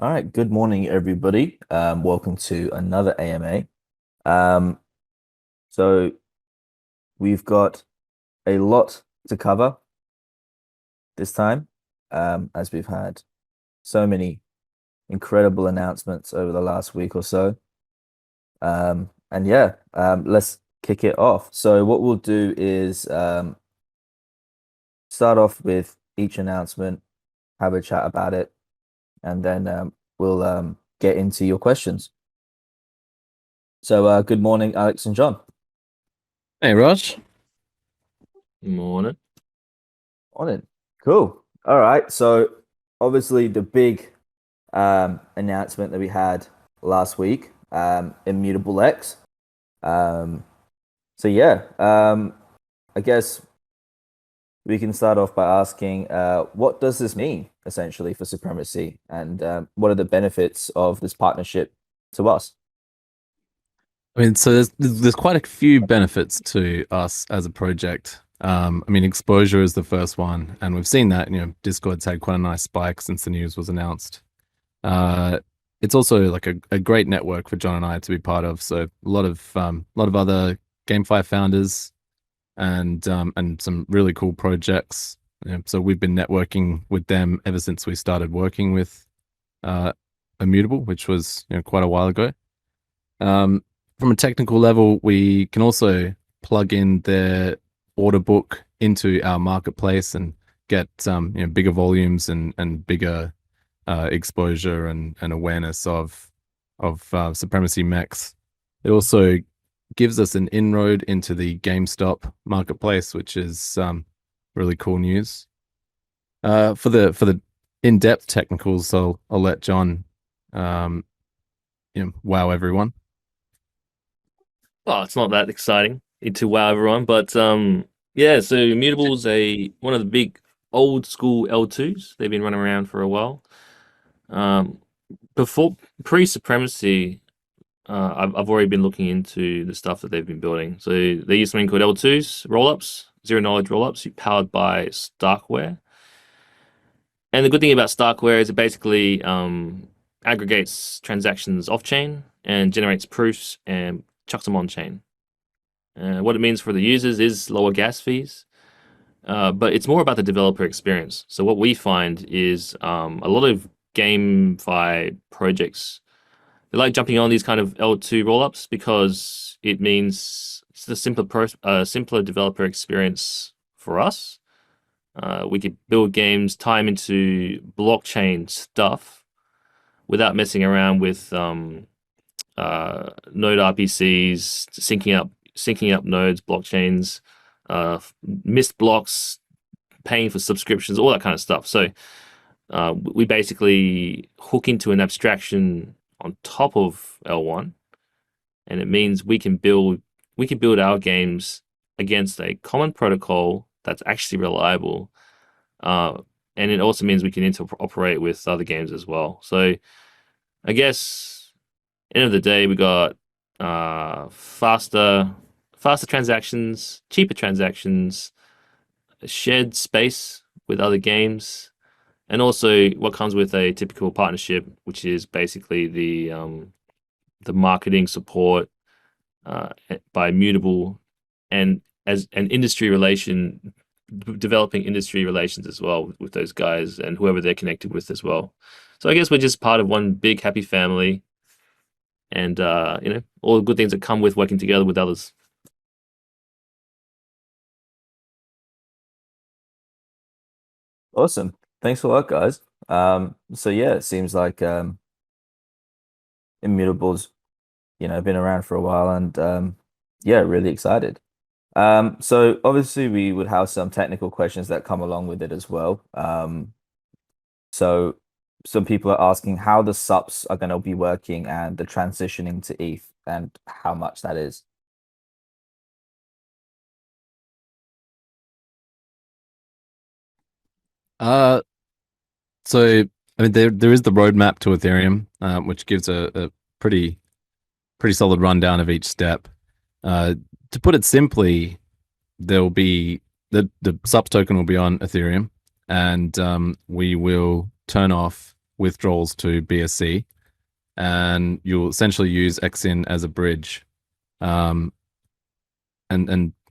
All right, good morning, everybody. Welcome to another AMA. Um, so we've got a lot to cover this time, as we've had so many incredible announcements over the last week or so. Let's kick it off. So what we'll do is start off with each announcement, have a chat about it, and then we'll get into your questions. So good morning, Alex and John. Hey, Raj. Morning. On it. Cool. All right. So obviously the big announcement that we had last week, Immutable X. Um, I guess we can start off by asking, what does this mean essentially for Supremacy, and what are the benefits of this partnership to us? I mean, so there's quite a few benefits to us as a project. Exposure is the first one, and we've seen that. Discord's had quite a nice spike since the news was announced. It's also like a great network for John and I to be part of. So a lot of other GameFi founders and some really cool projects. So we've been networking with them ever since we started working with Immutable, which was quite a while ago. From a technical level, we can also plug in their order book into our marketplace and get bigger volumes and bigger exposure and awareness of Supremacy mechs. It also gives us an inroad into the GameStop marketplace, which is really cool news. For the in-depth technicals, I'll let John wow everyone. Oh, it's not that exciting to wow everyone, but so Immutable's one of the big old school L2s. They've been running around for a while. Before pre-Supremacy, I've already been looking into the stuff that they've been building. So they use something called L2s, rollups, zero knowledge rollups, powered by Starkware. And the good thing about Starkware is it basically aggregates transactions off chain and generates proofs and chucks them on chain. What it means for the users is lower gas fees, but it's more about the developer experience. So what we find is a lot of GameFi projects, they like jumping on these kind of L2 rollups because it means it's a simpler developer experience for us. We could build games, time into blockchain stuff without messing around with node RPCs, syncing up nodes, blockchains, missed blocks, paying for subscriptions, all that kind of stuff. So we basically hook into an abstraction on top of L1, and it means we can build our games against a common protocol that's actually reliable. And it also means we can interoperate with other games as well. So I guess end of the day, we got faster transactions, cheaper transactions, shared space with other games, and also what comes with a typical partnership, which is basically the marketing support by Immutable, and as an industry relation, developing industry relations as well with those guys and whoever they're connected with as well. So I guess we're just part of one big happy family, and all the good things that come with working together with others. Awesome. Thanks a lot, guys. It seems like Immutable's, been around for a while, and really excited. So obviously we would have some technical questions that come along with it as well. So some people are asking how the subs are going to be working and the transitioning to ETH and how much that is. So I mean, there is the roadmap to Ethereum, which gives a pretty solid rundown of each step. To put it simply, there'll be the subs token will be on Ethereum, and we will turn off withdrawals to BSC, and you'll essentially use XIN as a bridge. And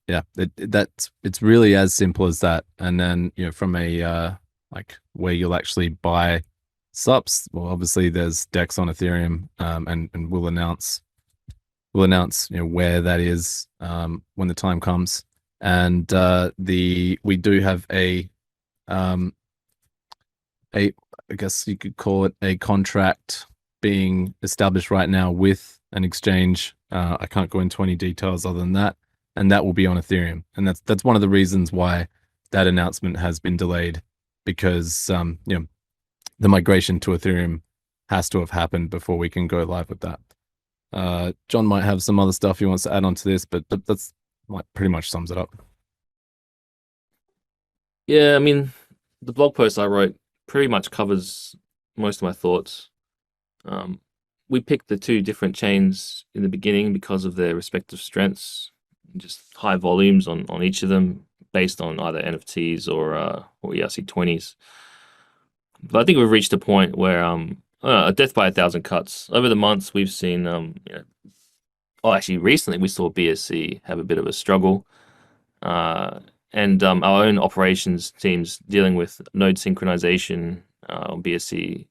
yeah, it's really as simple as that. And then, you know, from a like where you'll actually buy subs, well, obviously there's DEX on Ethereum, and we'll announce you know where that is when the time comes. And we do have I guess you could call it a contract being established right now with an exchange. I can't go into any details other than that, and that will be on Ethereum. And that's one of the reasons why that announcement has been delayed, because you know, the migration to Ethereum has to have happened before we can go live with that. John might have some other stuff he wants to add on to this, but that's like pretty much sums it up. Yeah, I mean, the blog post I wrote pretty much covers most of my thoughts. We picked the two different chains in the beginning because of their respective strengths, just high volumes on each of them based on either NFTs or ERC20s. But I think we've reached a point where a death by 1,000 cuts. Over the months, we've seen you know, actually recently we saw BSC have a bit of a struggle. And our own operations teams dealing with node synchronization on BSC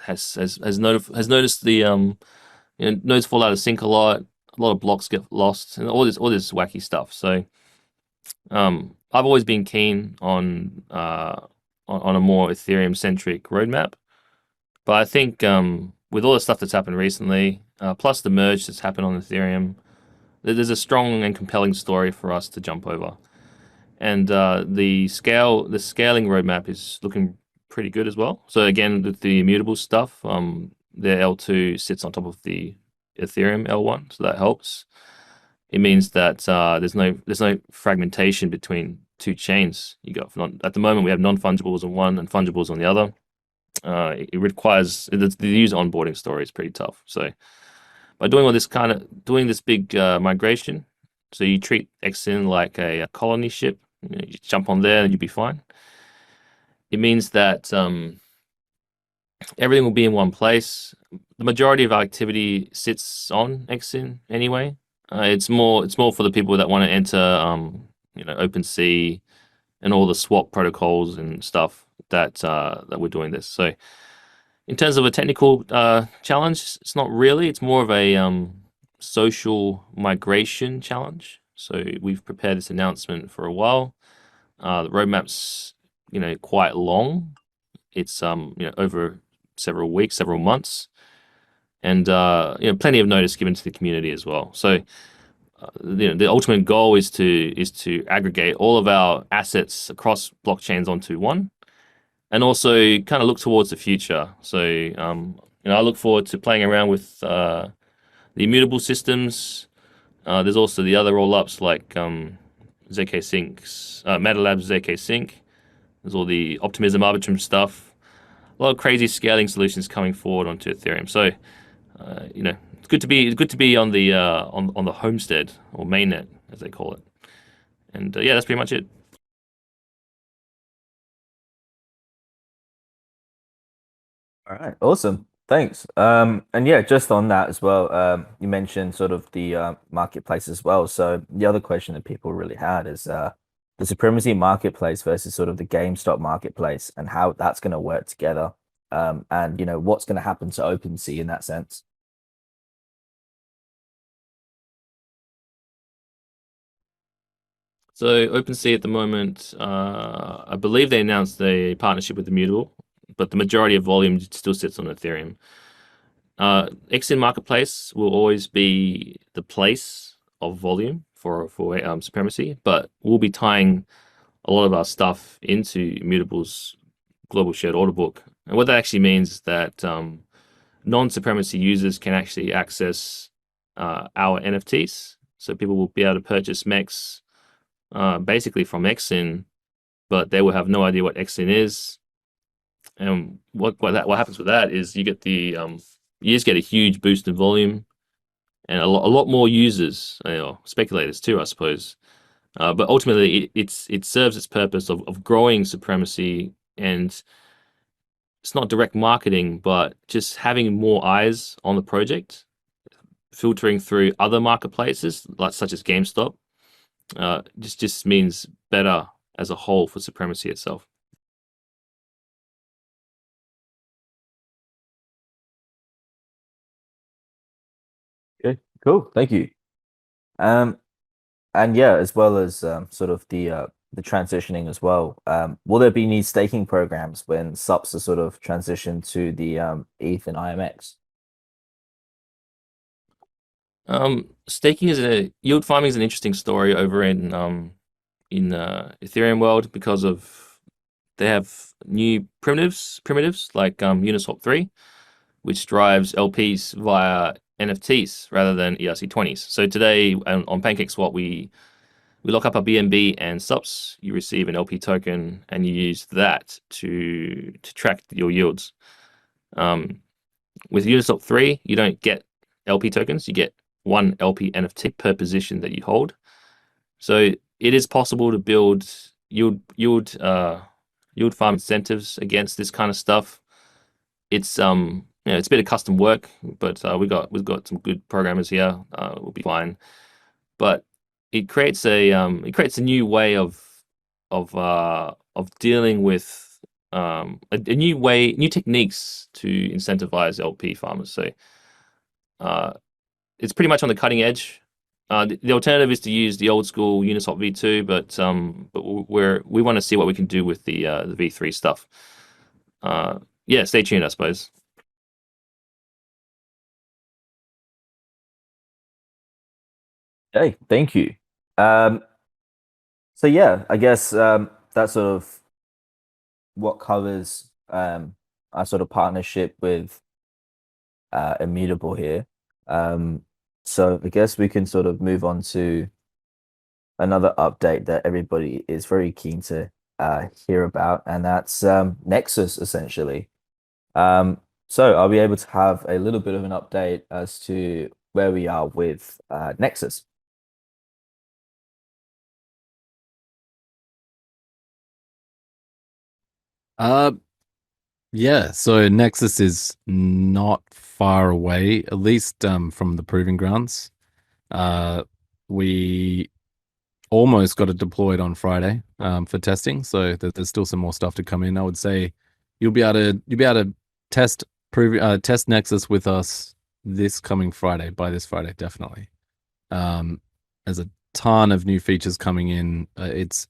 has noticed the you know, nodes fall out of sync a lot of blocks get lost, and all this wacky stuff. So I've always been keen on a more Ethereum centric roadmap, but I think with all the stuff that's happened recently, plus the merge that's happened on Ethereum, there's a strong and compelling story for us to jump over. And the scaling roadmap is looking pretty good as well. So again, with the immutable stuff, the L2 sits on top of the Ethereum L1, so that helps. It means that there's no fragmentation between two chains. You got at the moment we have non-fungibles on one and fungibles on the other. It requires the user onboarding story is pretty tough. So by doing this big migration, so you treat XIN like a colony ship. You know, you jump on there and you'll be fine. It means that everything will be in one place. The majority of our activity sits on XIN anyway. It's more for the people that want to enter, you know, OpenSea and all the swap protocols and stuff that we're doing this. So in terms of a technical challenge, it's not really. It's more of a social migration challenge. So we've prepared this announcement for a while. The roadmap's, you know, quite long. It's you know, over several weeks, several months, and you know, plenty of notice given to the community as well. So you know, the ultimate goal is to aggregate all of our assets across blockchains onto one, and also kind of look towards the future. So you know, I look forward to playing around with the immutable systems. There's also the other rollups like ZK Sync's MetaLab's ZK Sync. There's all the Optimism Arbitrum stuff. A lot of crazy scaling solutions coming forward onto Ethereum. So you know, it's good to be on the homestead or mainnet as they call it. And yeah, that's pretty much it. All right, awesome. Thanks. And yeah, just on that as well, you mentioned sort of the marketplace as well. So the other question that people really had is the Supremacy marketplace versus sort of the GameStop marketplace and how that's going to work together. And you know, what's going to happen to OpenSea in that sense. So OpenSea at the moment, I believe they announced a partnership with Immutable, but the majority of volume still sits on Ethereum. XIN Marketplace will always be the place of volume for Supremacy, but we'll be tying a lot of our stuff into Immutable's global shared order book. And what that actually means is that non-Supremacy users can actually access our NFTs. So people will be able to purchase mechs basically from XIN, but they will have no idea what XIN is. And what happens with that is you just get a huge boost in volume and a lot more users, you know, speculators too, I suppose. But ultimately, it serves its purpose of growing Supremacy and it's not direct marketing, but just having more eyes on the project, filtering through other marketplaces like such as GameStop, just means better as a whole for Supremacy itself. Okay, cool. Thank you. And yeah, as well as sort of the transitioning as well. Will there be any staking programs when SUPs are sort of transitioned to the ETH and IMX? Staking yield farming is an interesting story over in Ethereum world because of they have new primitives like Uniswap 3, which drives LPs via NFTs rather than ERC20s. So today on PancakeSwap, we lock up a BNB and SUPs. You receive an LP token, and you use that to track your yields. With Uniswap 3, you don't get LP tokens. You get one LP NFT per position that you hold. So it is possible to build yield farm incentives against this kind of stuff. It's it's a bit of custom work, but we've got some good programmers here. We'll be fine. But it creates a new way of dealing with new techniques to incentivize LP farmers. So it's pretty much on the cutting edge. The alternative is to use the old school Uniswap V2, but we want to see what we can do with the V3 stuff. Yeah, stay tuned, I suppose. Hey, thank you. So yeah, I guess that's sort of what covers our sort of partnership with Immutable here. So I guess we can sort of move on to another update that everybody is very keen to hear about, and that's Nexus essentially. So I'll be able to have a little bit of an update as to where we are with Nexus. Yeah, so Nexus is not far away, at least from the proving grounds. We almost got it deployed on Friday for testing, so there's still some more stuff to come in. I would say you'll be able to test Nexus with us this coming Friday, by this Friday, definitely. There's a ton of new features coming in. It's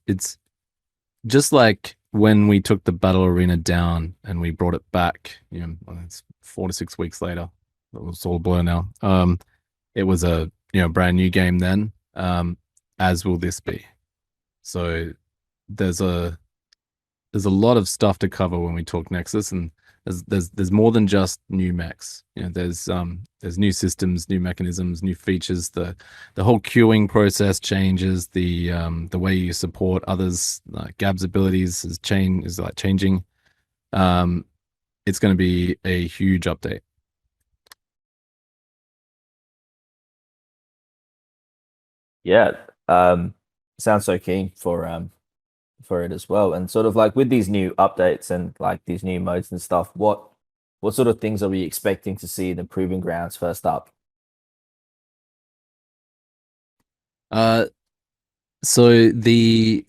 just like when we took the battle arena down and we brought it back, it's 4 to 6 weeks later. It was all a blur now. It was a brand new game then, as will this be. So there's a lot of stuff to cover when we talk Nexus, and there's more than just new mechs. There's new systems, new mechanisms, new features. The whole queuing process changes. The way you support others, Gab's abilities is changing. It's going to be a huge update. Yeah, sounds so keen for it as well. And sort of like with these new updates and like these new modes and stuff, what sort of things are we expecting to see in the proving grounds first up? So the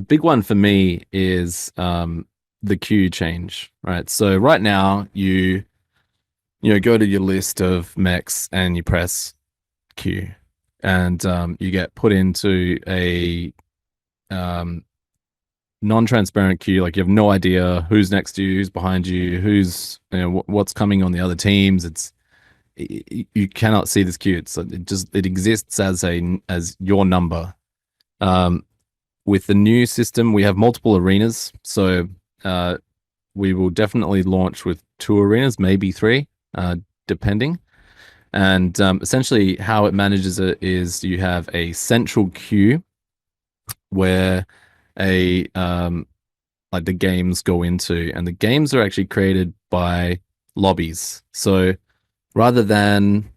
big one for me is the queue change, right? So right now you go to your list of mechs and you press queue, and you get put into a non-transparent queue. Like you have no idea who's next to you, who's behind you, who's what's coming on the other teams. You cannot see this queue. It exists as your number. With the new system, we have multiple arenas, so we will definitely launch with 2 arenas, maybe 3, depending. And essentially, how it manages it is you have a central queue where like the games go into, and the games are actually created by lobbies. So rather than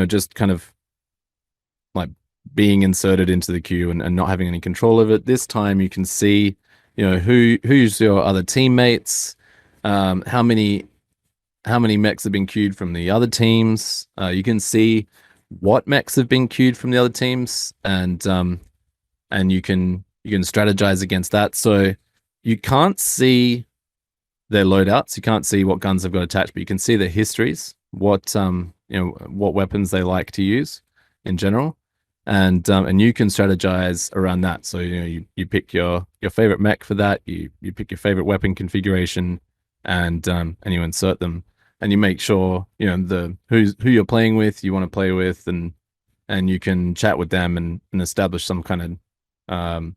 just kind of like being inserted into the queue and not having any control of it, this time you can see who's your other teammates, how many mechs have been queued from the other teams. You can see what mechs have been queued from the other teams, and you can strategize against that. So you can't see their loadouts, you can't see what guns they've got attached, but you can see their histories, what what weapons they like to use in general, and you can strategize around that. So you pick your favorite mech for that. You pick your favorite weapon configuration, and you insert them, and you make sure the who you're playing with, you want to play with, and you can chat with them and establish some kind of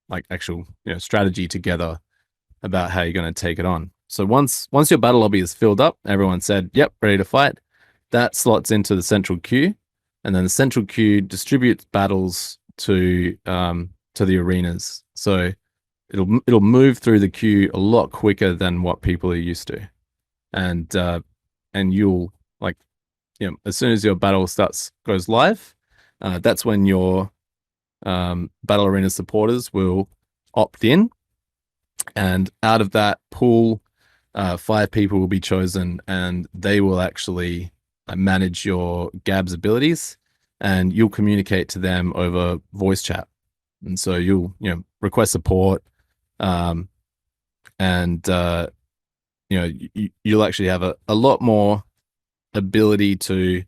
like actual strategy together about how you're going to take it on. So once your battle lobby is filled up, everyone said, "Yep, ready to fight." That slots into the central queue, and then the central queue distributes battles to the arenas. So it'll move through the queue a lot quicker than what people are used to, and you'll as soon as your battle goes live, that's when your battle arena supporters will opt in, and out of that pool, 5 people will be chosen, and they will actually manage your Gabs abilities, and you'll communicate to them over voice chat. And so you'll request support, and you'll actually have a lot more ability to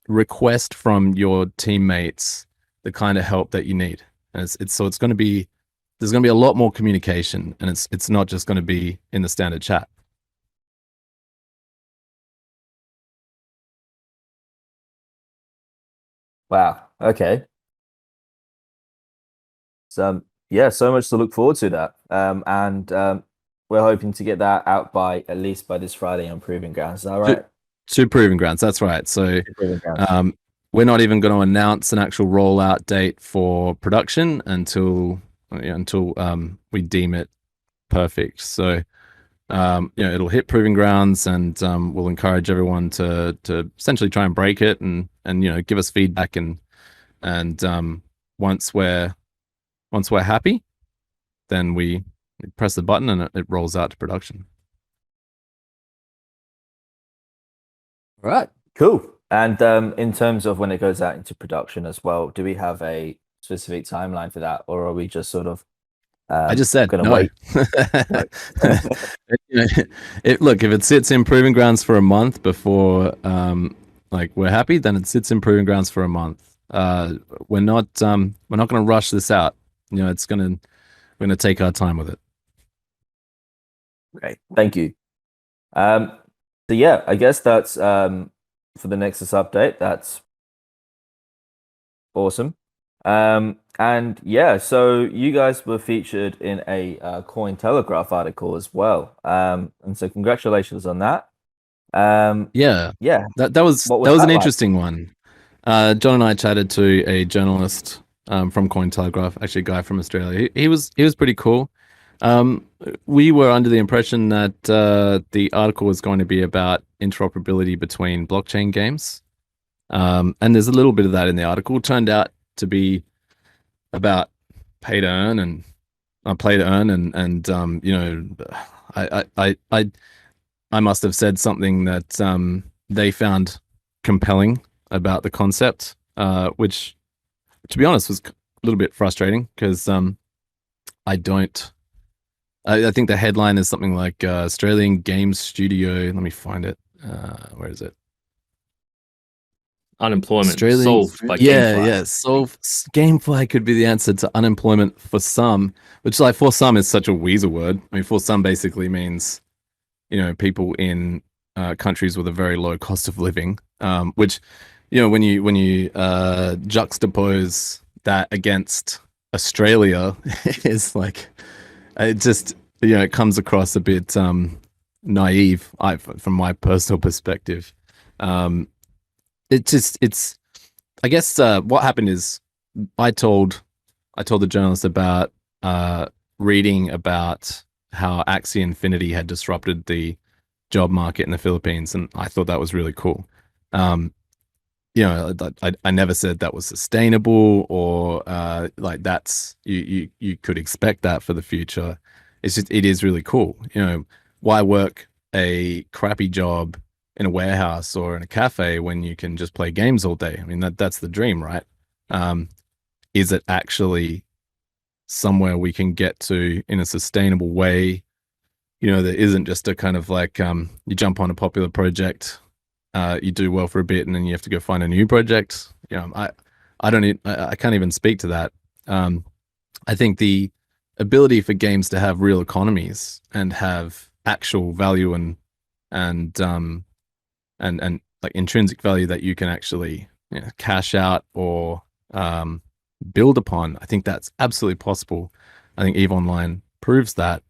request from your teammates the kind of help that you need. And it's going to be, there's going to be a lot more communication, and it's not just going to be in the standard chat. Wow. Okay. So yeah, so much to look forward to that. And we're hoping to get that out by at least by this Friday on Proving Grounds. Is that right? To Proving Grounds, that's right. So we're not even going to announce an actual rollout date for production until we deem it perfect. So it'll hit Proving Grounds, and we'll encourage everyone to essentially try and break it, and give us feedback, and once we're happy, then we press the button and it rolls out to production. All right, cool. And in terms of when it goes out into production as well, do we have a specific timeline for that, or are we just sort of I just said gonna no. wait? Look, if it sits in Proving Grounds for a month before we're happy, then it sits in Proving Grounds for a month. We're not going to rush this out. We're going to take our time with it. Great, thank you. So yeah, I guess that's for the Nexus update. That's awesome. And yeah, so you guys were featured in a Cointelegraph article as well. And so congratulations on that. Yeah, that was an interesting one. John and I chatted to a journalist from Cointelegraph, actually a guy from Australia. He was pretty cool. We were under the impression that the article was going to be about interoperability between blockchain games, and there's a little bit of that in the article. It turned out to be about play to earn, and I must have said something that they found compelling about the concept, which, to be honest, was a little bit frustrating, because I think the headline is something like Australian Games Studio. Let me find it. Where is it? Unemployment solved by GameFly. Yeah. GameFly could be the answer to unemployment for some, which, like, for some is such a weasel word. I mean, for some basically means, people in countries with a very low cost of living, which, when you juxtapose that against Australia, is like, it just, it comes across a bit naive, from my personal perspective. It's I guess what happened is I told the journalist about reading about how Axie Infinity had disrupted the job market in the Philippines, and I thought that was really cool. I never said that was sustainable, or like that's you could expect that for the future. it is really cool. You know, why work a crappy job in a warehouse or in a cafe when you can just play games all day? I mean, that's the dream, right? Is it actually somewhere we can get to in a sustainable way? You know, there isn't just a kind of like you jump on a popular project, you do well for a bit, and then you have to go find a new project. You know, I can't even speak to that. I think the ability for games to have real economies and have actual value and like intrinsic value that you can actually, you know, cash out or build upon. I think that's absolutely possible. I think EVE Online proves that,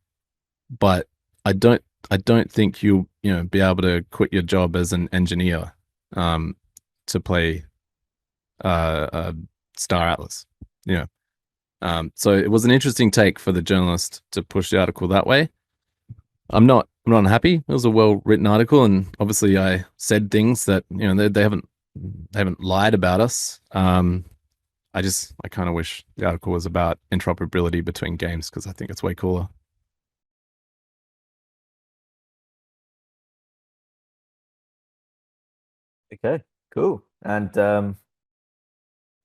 but I don't think you'll, you know, be able to quit your job as an engineer to play Star Atlas. You know, so it was an interesting take for the journalist to push the article that way. I'm not unhappy. It was a well written article, and obviously I said things that, you know, they haven't lied about us. I kind of wish the article was about interoperability between games, because I think it's way cooler. Okay, cool. And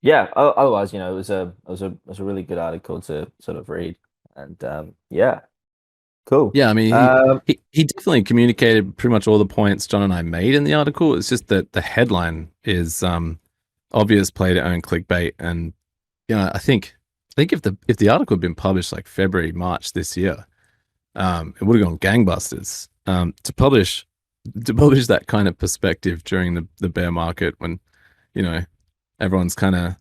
yeah, otherwise, you know, it was a really good article to sort of read. And yeah, cool. Yeah, I mean, he definitely communicated pretty much all the points John and I made in the article. It's just that the headline is obvious play to own clickbait, and you know, I think if the article had been published like February, March this year, it would have gone gangbusters. To publish that kind of perspective during the bear market, when, you know, everyone's kind of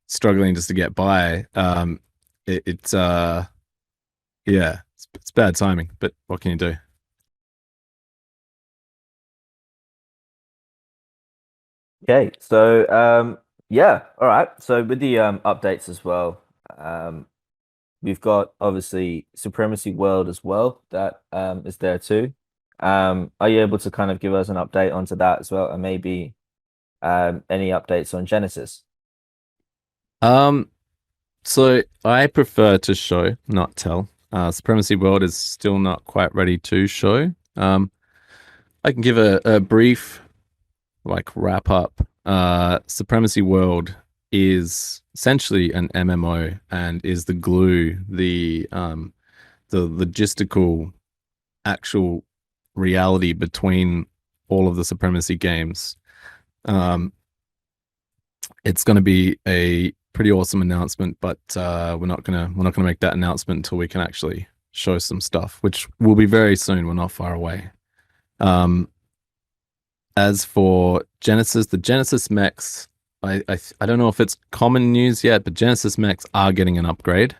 struggling just to get by, it's yeah, it's bad timing, but what can you do? Okay, so yeah, all right. So with the updates as well, we've got obviously Supremacy World as well that is there too. Are you able to kind of give us an update onto that as well, and maybe any updates on Genesis? So I prefer to show, not tell. Supremacy World is still not quite ready to show. I can give a brief like wrap up. Supremacy World is essentially an MMO and is the glue, the logistical actual reality between all of the Supremacy games. It's going to be a pretty awesome announcement, but we're not gonna make that announcement until we can actually show some stuff, which will be very soon. We're not far away. As for Genesis, the Genesis mechs, I don't know if it's common news yet, but Genesis mechs are getting an upgrade.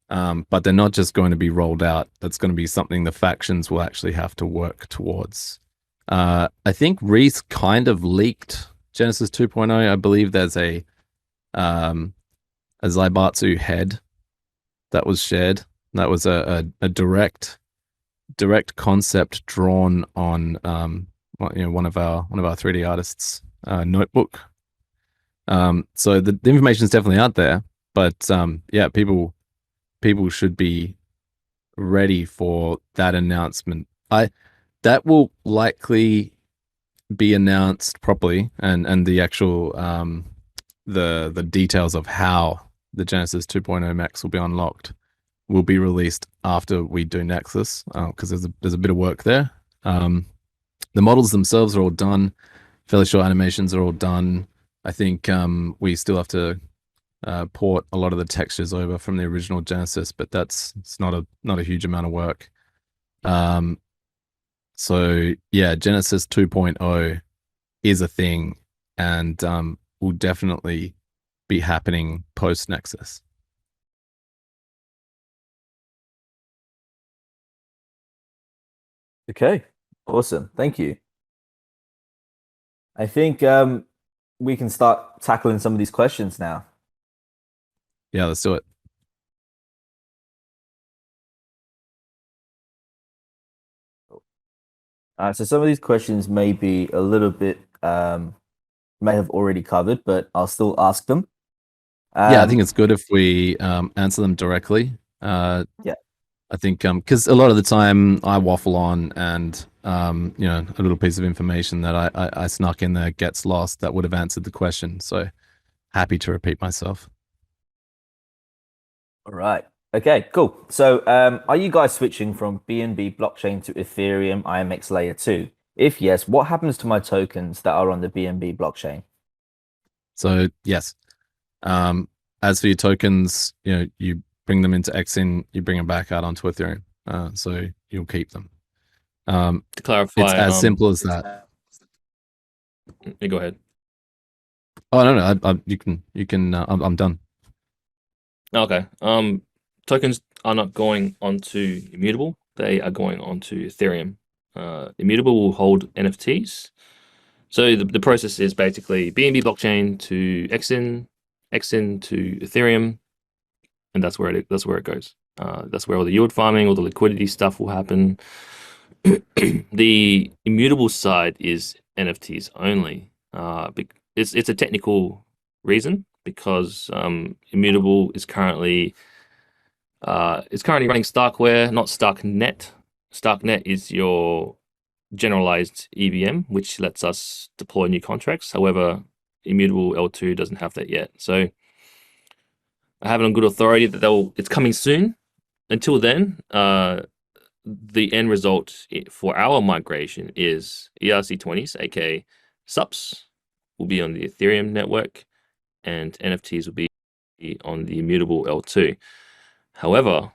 But they're not just going to be rolled out. That's going to be something the factions will actually have to work towards. I think Reese kind of leaked Genesis 2.0. I believe there's a Zaibatsu head that was shared. That was a direct concept drawn on one of our 3D artists' notebook. So the information is definitely out there, but yeah, people should be ready for that announcement. That will likely be announced properly, and the actual the details of how the Genesis 2.0 mechs will be unlocked will be released after we do Nexus, because there's a bit of work there. The models themselves are all done. Fairly short animations are all done. I think we still have to port a lot of the textures over from the original Genesis, but it's not a huge amount of work. So yeah, Genesis 2.0 is a thing, and will definitely be happening post Nexus. Okay, awesome. Thank you. I think we can start tackling some of these questions now. Yeah, let's do it. So some of these questions may be a little bit may have already covered, but I'll still ask them. Yeah, I think it's good if we answer them directly. Yeah. I think because a lot of the time I waffle on, and you know, a little piece of information that I snuck in there gets lost that would have answered the question. So happy to repeat myself. All right. Okay, cool. So, are you guys switching from BNB blockchain to Ethereum IMX layer 2? If yes, what happens to my tokens that are on the BNB blockchain? So yes, as for your tokens, you know, you bring them into Xin, you bring them back out onto Ethereum. So you'll keep them. To clarify, it's as simple as that. You go ahead. Oh no, you can. I'm done. Okay. Tokens are not going onto Immutable. They are going onto Ethereum. Immutable will hold NFTs. So the process is basically BNB blockchain to Xin, Xin to Ethereum, and that's where it goes. That's where all the yield farming, all the liquidity stuff will happen. The Immutable side is NFTs only. It's a technical reason because Immutable is currently running Starkware, not Starknet. Starknet is your generalized EVM, which lets us deploy new contracts. However, Immutable L2 doesn't have that yet. So I have it on good authority that it's coming soon. Until then, the end result for our migration is ERC20s, aka SUPs, will be on the Ethereum network, and NFTs will be on the Immutable L2. However,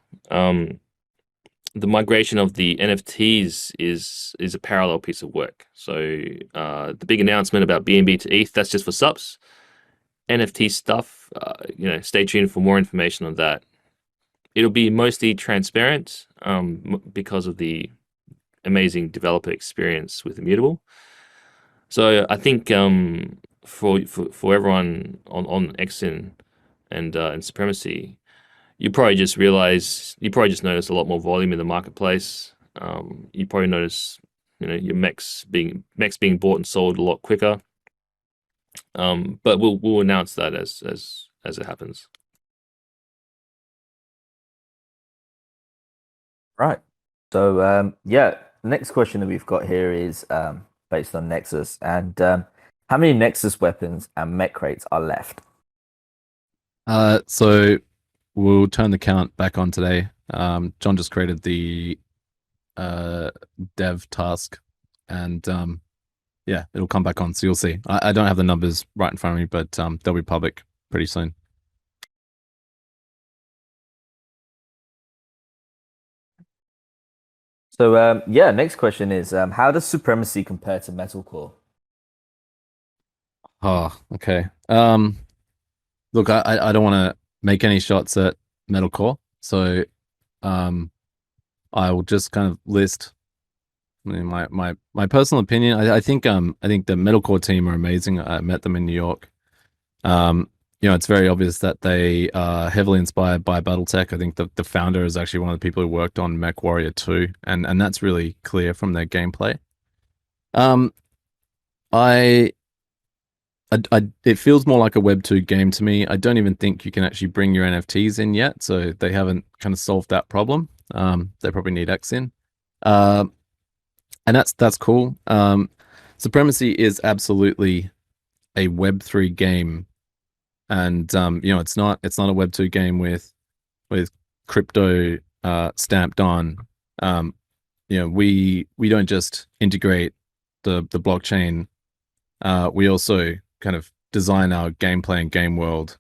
the migration of the NFTs is a parallel piece of work. So the big announcement about BNB to ETH, that's just for SUPs. NFT stuff, stay tuned for more information on that. It'll be mostly transparent because of the amazing developer experience with Immutable. So I think for everyone on Xin and Supremacy, you probably just notice a lot more volume in the marketplace. You probably notice, your mechs being bought and sold a lot quicker. But we'll announce that as it happens. Right. So, next question that we've got here is based on Nexus, and how many Nexus weapons and mech crates are left? So we'll turn the count back on today. John just created the dev task, and yeah, it'll come back on. So you'll see. I don't have the numbers right in front of me, but they'll be public pretty soon. So, next question is how does Supremacy compare to Metalcore? Oh, okay. Look, I don't want to make any shots at Metalcore, so I will just kind of list my personal opinion. I think the Metalcore team are amazing. I met them in New York. It's very obvious that they are heavily inspired by BattleTech. I think the founder is actually one of the people who worked on MechWarrior 2, and that's really clear from their gameplay. It feels more like a Web 2 game to me. I don't even think you can actually bring your NFTs in yet, so they haven't kind of solved that problem. They probably need X in. And that's cool. Supremacy is absolutely a Web 3 game. And it's not a Web 2 game with crypto stamped on. We don't just integrate the blockchain. We also kind of design our gameplay and game world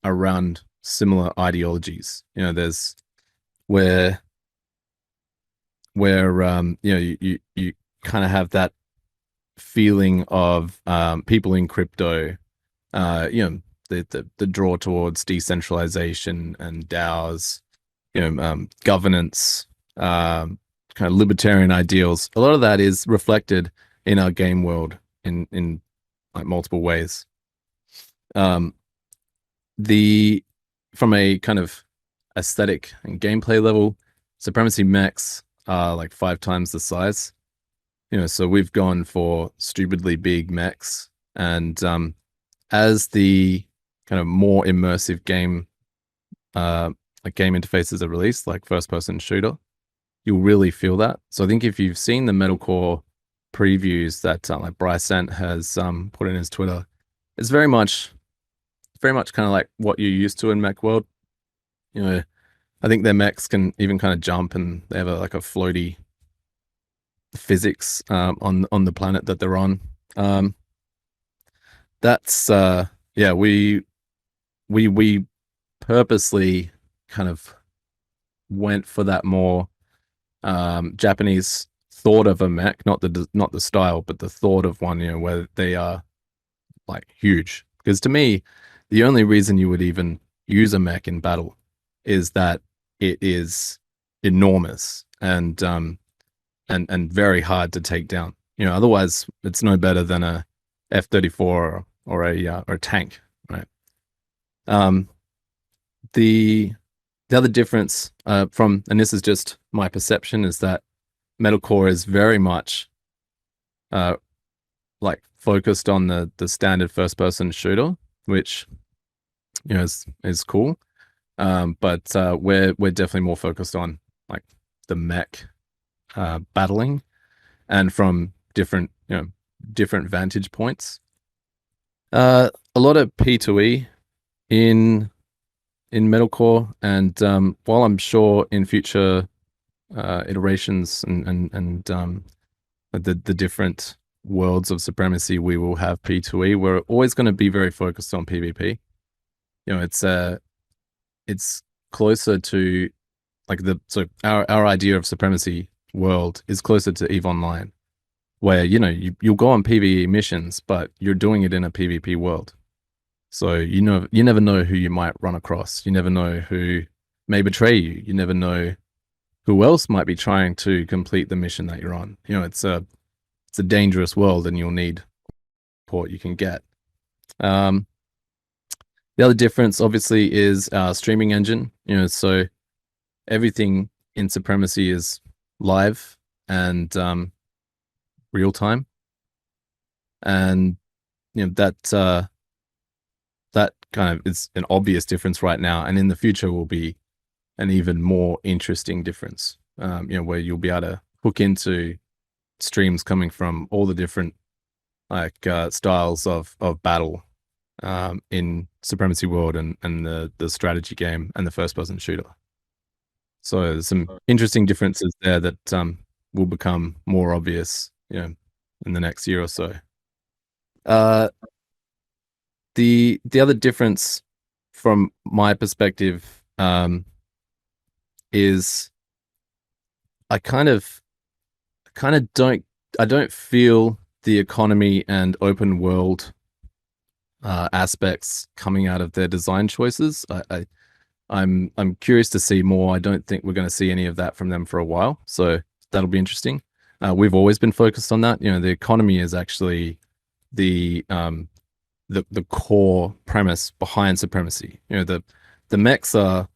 around similar ideologies. There's where you kind of have that feeling of people in crypto, the draw towards decentralization and DAOs, governance, kind of libertarian ideals. A lot of that is reflected in our game world in like multiple ways. From a kind of aesthetic and gameplay level, Supremacy mechs are like 5 times the size. So we've gone for stupidly big mechs, and as the kind of more immersive game game interfaces are released, like first-person shooter, you'll really feel that. So I think if you've seen the metalcore previews that like Brycent has put in his Twitter, it's very much kind of like what you're used to in Mech World. You know, I think their mechs can even kind of jump, and they have like a floaty physics on the planet that they're on. That's yeah, we purposely kind of went for that more Japanese thought of a mech, not the style, but the thought of one, you know, where they are like huge. Because to me, the only reason you would even use a mech in battle is that it is enormous and very hard to take down. You know, otherwise it's no better than a F-34 or a tank, right? The other difference from, and this is just my perception, is that metalcore is very much like focused on the standard first person shooter, which, you know, is cool. But we're definitely more focused on like the mech battling, and from different vantage points. A lot of P2E in metalcore, and while I'm sure in future iterations and the different worlds of Supremacy we will have P2E, we're always going to be very focused on PvP. You know, it's closer to like our idea of Supremacy World is closer to EVE Online, where, you know, you'll go on PvE missions, but you're doing it in a PvP world. So you never know who you might run across. You never know who may betray you. You never know who else might be trying to complete the mission that you're on. You know, it's a dangerous world, and you'll need support you can get. The other difference, obviously, is our streaming engine. You know, so everything in Supremacy is live and real time, and you know that kind of is an obvious difference right now, and in the future will be an even more interesting difference. You know, where you'll be able to hook into streams coming from all the different like styles of battle in Supremacy World and the strategy game and the first person shooter. So there's some interesting differences there that will become more obvious, you know, in the next year or so. The other difference from my perspective is I don't feel the economy and open world aspects coming out of their design choices. I'm curious to see more. I don't think we're going to see any of that from them for a while, so that'll be interesting. We've always been focused on that. You know, the economy is actually the core premise behind Supremacy. You know, the mechs are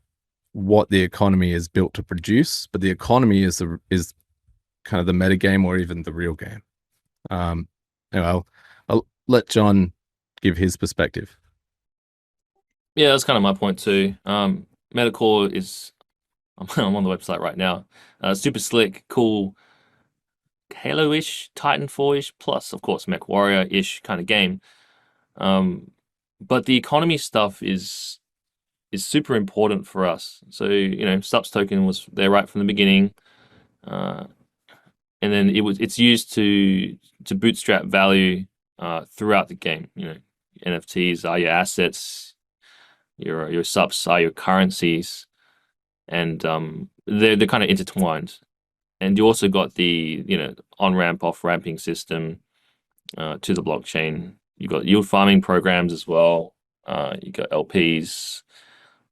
what the economy is built to produce, but the economy is kind of the meta game or even the real game. Anyway, I'll let John give his perspective. Yeah, that's kind of my point too. Metacore is, I'm on the website right now. Super slick, cool, Halo-ish, Titanfall-ish, plus of course Mech Warrior-ish kind of game. But the economy stuff is super important for us. So, you know, Subs token was there right from the beginning, and then it's used to bootstrap value throughout the game. You know, NFTs are your assets, your subs are your currencies, and they're kind of intertwined. And you also got the, you know, on ramp off ramping system to the blockchain. You got yield farming programs as well. You got LPs,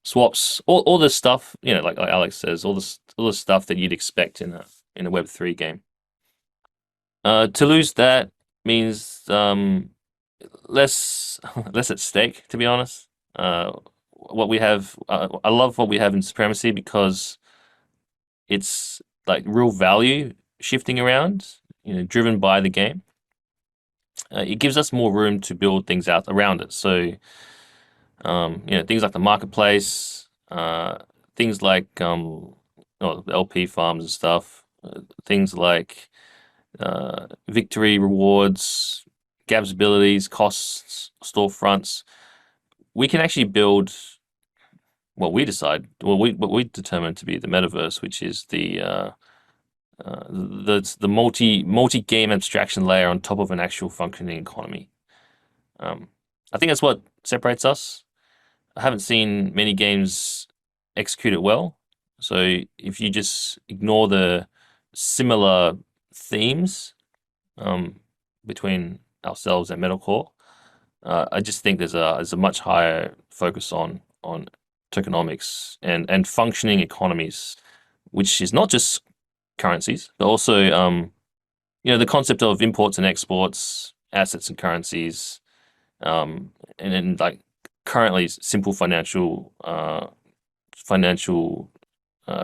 swaps, all this stuff. You know, like Alex says, all the stuff that you'd expect in a Web3 game. To lose that means less at stake, to be honest. What we have, I love what we have in Supremacy because it's like real value shifting around, you know, driven by the game. It gives us more room to build things out around it. So, you know, things like the marketplace, things like LP farms and stuff, things like victory rewards, Gab's abilities, costs, storefronts. We can actually build what we determine to be the metaverse, which is the multi game abstraction layer on top of an actual functioning economy. I think that's what separates us. I haven't seen many games execute it well. So if you just ignore the similar themes between ourselves and metalcore, I just think there's a much higher focus on tokenomics and functioning economies, which is not just currencies, but also the concept of imports and exports, assets and currencies, and then like currently simple financial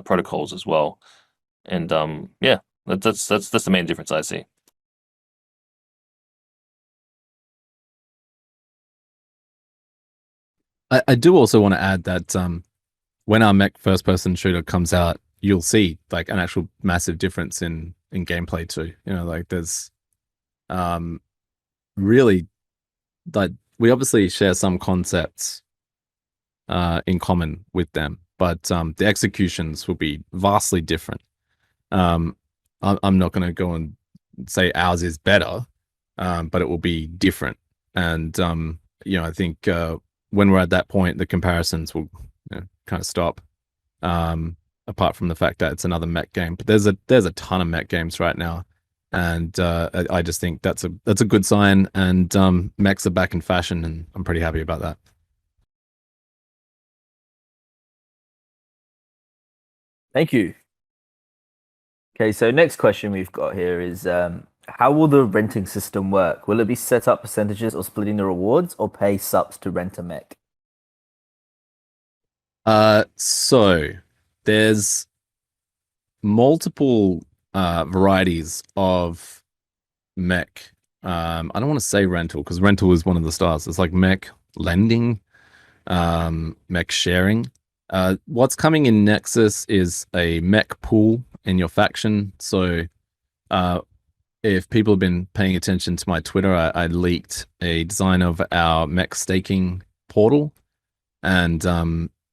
protocols as well. And that's the main difference I see. I do also want to add that when our mech first person shooter comes out, you'll see like an actual massive difference in gameplay too. Like there's really, like, we obviously share some concepts in common with them, but the executions will be vastly different. I'm not going to go and say ours is better, but it will be different. And I think when we're at that point, the comparisons will kind of stop. Apart from the fact that it's another mech game, but there's a ton of mech games right now, and I just think that's a good sign. And mechs are back in fashion, and I'm pretty happy about that. Thank you. Okay, so next question we've got here is how will the renting system work? Will it be set up percentages or splitting the rewards, or pay subs to rent a mech? So there's multiple varieties of mech. I don't want to say rental because rental is one of the stars. It's like mech lending, mech sharing. What's coming in Nexus is a mech pool in your faction. So if people have been paying attention to my Twitter, I leaked a design of our mech staking portal. And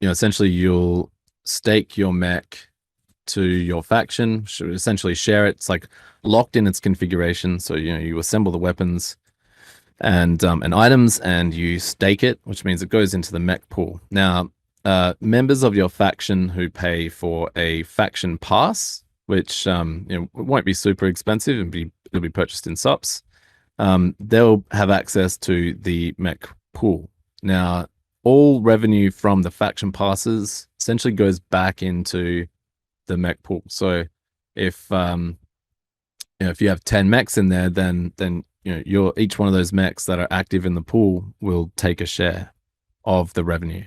essentially you'll stake your mech to your faction, should essentially share it. It's like locked in its configuration. So you assemble the weapons and items, and you stake it, which means it goes into the mech pool. Now, members of your faction who pay for a faction pass, which it won't be super expensive, it'll be purchased in subs. They'll have access to the mech pool. Now, all revenue from the faction passes essentially goes back into the mech pool. So if you have 10 mechs in there, then each one of those mechs that are active in the pool will take a share of the revenue.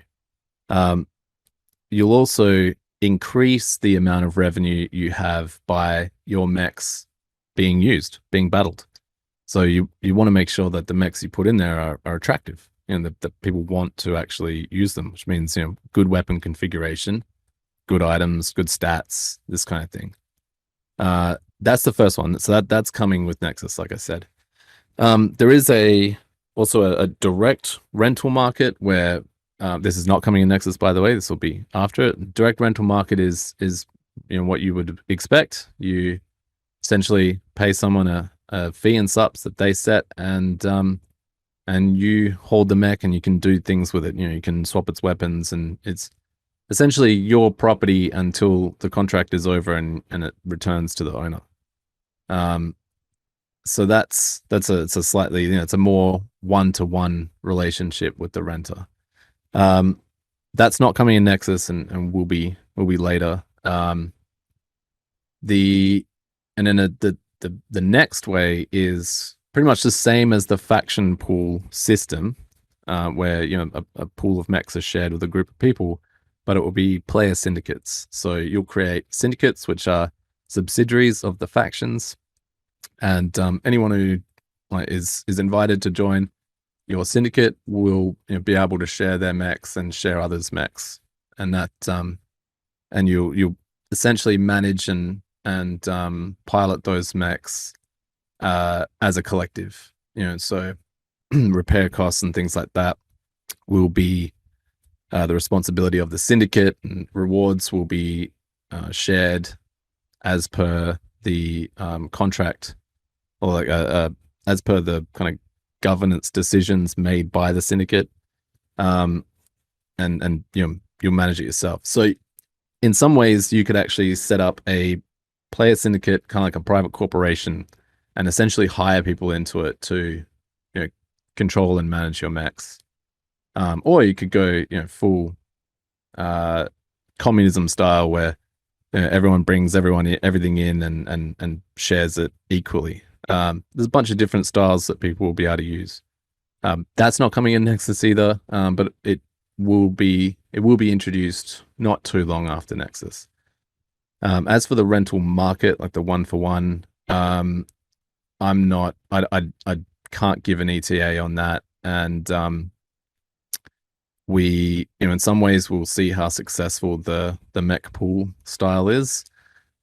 You'll also increase the amount of revenue you have by your mechs being battled. So you want to make sure that the mechs you put in there are attractive, that people want to actually use them, which means good weapon configuration, good items, good stats, this kind of thing. That's the first one. So that's coming with Nexus, like I said. There is also a direct rental market where this is not coming in Nexus, by the way. This will be after it. Direct rental market is what you would expect. You essentially pay someone a fee and subs that they set, and you hold the mech and you can do things with it. You can swap its weapons, and it's essentially your property until the contract is over and it returns to the owner. So it's a slightly, it's a more one-to-one relationship with the renter. That's not coming in Nexus and will be later. The next way is pretty much the same as the faction pool system, where a pool of mechs is shared with a group of people, but it will be player syndicates. So you'll create syndicates, which are subsidiaries of the factions, and anyone who is invited to join your syndicate will be able to share their mechs and share others' mechs, and that and you'll essentially manage and pilot those mechs as a collective. So repair costs and things like that will be the responsibility of the syndicate, and rewards will be shared as per the contract, or like as per the kind of governance decisions made by the syndicate, and you'll manage it yourself. So in some ways, you could actually set up a player syndicate, kind of like a private corporation, and essentially hire people into it to control and manage your mechs. Or you could go full communism style, where everyone brings everything in and shares it equally. There's a bunch of different styles that people will be able to use. That's not coming in Nexus either, but it will be introduced not too long after Nexus. As for the rental market, like the 1-for-1, I can't give an ETA on that, and we, in some ways, we'll see how successful the mech pool style is,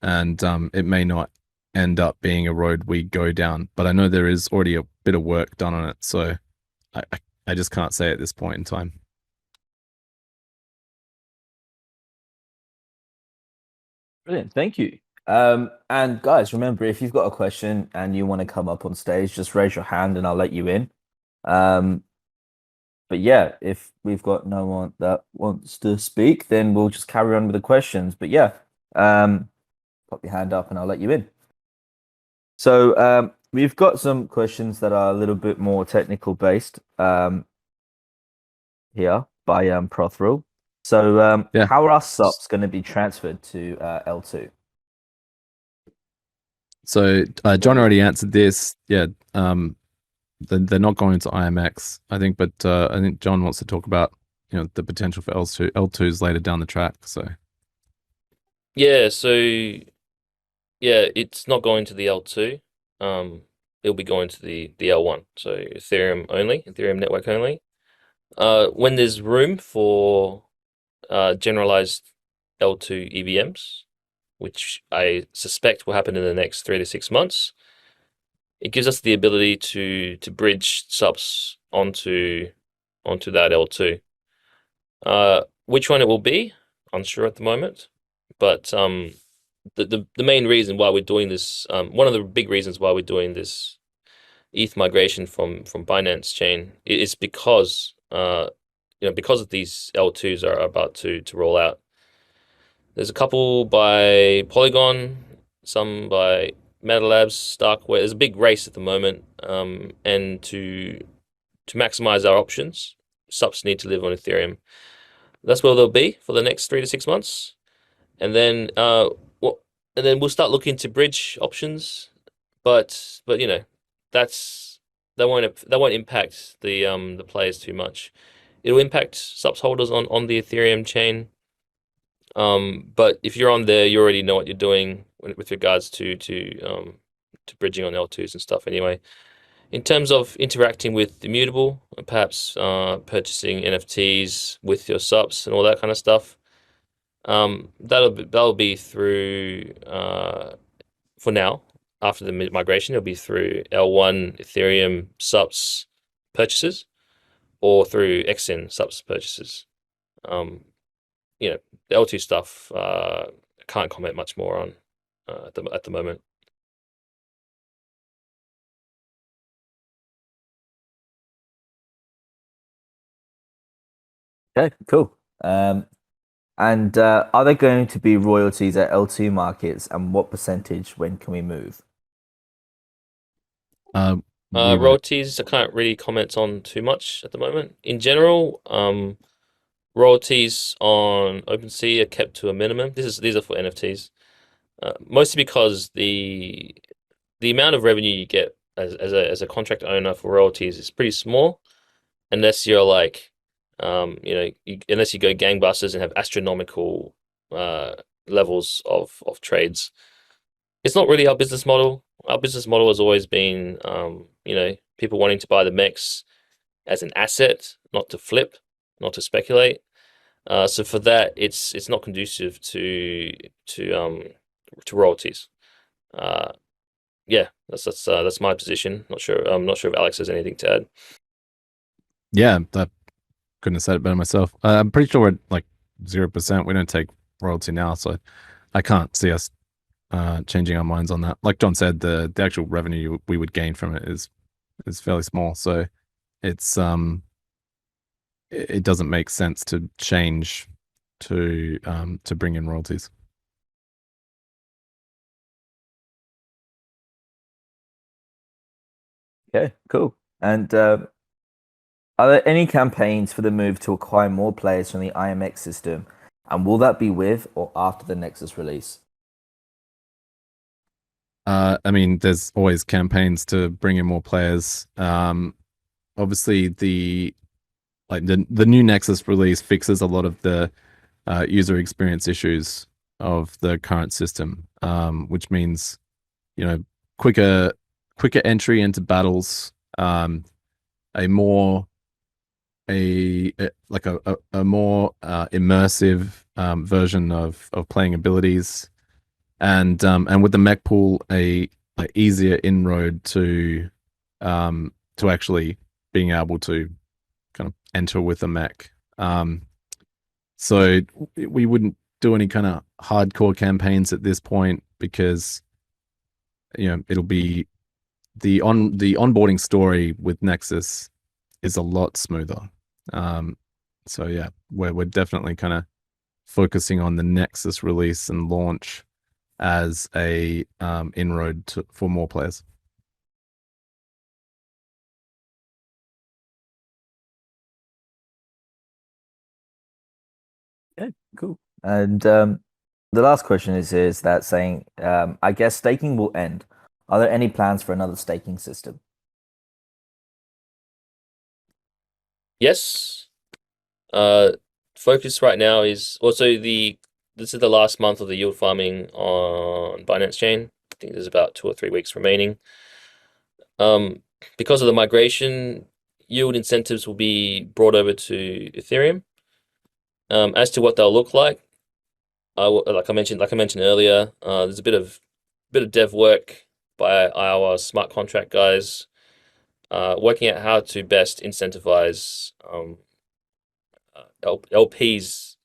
and it may not end up being a road we go down. But I know there is already a bit of work done on it, so I just can't say at this point in time. Brilliant, thank you. And guys, remember, if you've got a question and you want to come up on stage, just raise your hand and I'll let you in. But yeah, if we've got no one that wants to speak, then we'll just carry on with the questions. But yeah, pop your hand up and I'll let you in. So we've got some questions that are a little bit more technical based here by Prothril. So Yeah. how are our subs going to be transferred to L2? So John already answered this. Yeah, they're not going to IMX, I think, but I think John wants to talk about the potential for L2s later down the track. So Yeah, it's not going to the L2. It'll be going to the L1, so Ethereum only, Ethereum network only. When there's room for generalized L2 EVMs, which I suspect will happen in the next 3 to 6 months, it gives us the ability to bridge subs onto that L2. Which one it will be, unsure at the moment. But the main reason why we're doing this, one of the big reasons why we're doing this ETH migration from Binance chain is because because of these L2s are about to roll out. There's a couple by Polygon, some by Meta Labs, Starkware. There's a big race at the moment, and to maximize our options, subs need to live on Ethereum. That's where they'll be for the next 3 to 6 months, and then we'll start looking to bridge options. But that won't impact the players too much. It'll impact subs holders on the Ethereum chain. But if you're on there, you already know what you're doing with regards to bridging on L2s and stuff anyway. In terms of interacting with Immutable, perhaps purchasing NFTs with your subs and all that kind of stuff, that'll be through for now. After the migration, it'll be through L1 Ethereum subs purchases or through XN subs purchases. The L2 stuff I can't comment much more on at the moment. Okay, cool. And are there going to be royalties at L2 markets, and what percentage when can we move? Royalties I can't really comment on too much at the moment. In general, royalties on OpenSea are kept to a minimum. These are for NFTs, mostly because the amount of revenue you get as a contract owner for royalties is pretty small, unless you're like, unless you go gangbusters and have astronomical levels of trades. It's not really our business model. Our business model has always been, people wanting to buy the mechs as an asset, not to flip, not to speculate. So for that, it's not conducive to royalties. Yeah, that's my position. Not sure. I'm not sure if Alex has anything to add. Yeah, I couldn't have said it better myself. I'm pretty sure we're like 0%. We don't take royalty now, so I can't see us changing our minds on that. Like John said, the actual revenue we would gain from it is fairly small. So it's it doesn't make sense to change to bring in royalties. Okay, cool. And are there any campaigns for the move to acquire more players from the Imx system? And will that be with or after the Nexus release? I mean, there's always campaigns to bring in more players. Obviously, the new Nexus release fixes a lot of the user experience issues of the current system, which means quicker entry into battles, a more like a more immersive version of playing abilities, and with the mech pool, a easier inroad to actually being able to kind of enter with a mech. So we wouldn't do any kind of hardcore campaigns at this point because it'll be the onboarding story with Nexus is a lot smoother. So yeah, we're definitely kind of focusing on the Nexus release and launch as a inroad for more players. Okay, cool. And the last question is that saying, I guess staking will end. Are there any plans for another staking system? Yes. Focus right now is also this is the last month of the yield farming on Binance Chain. I think there's about 2 or 3 weeks remaining. Because of the migration, yield incentives will be brought over to Ethereum. As to what they'll look like, like I mentioned earlier, there's a bit of dev work by our smart contract guys, working out how to best incentivize LPs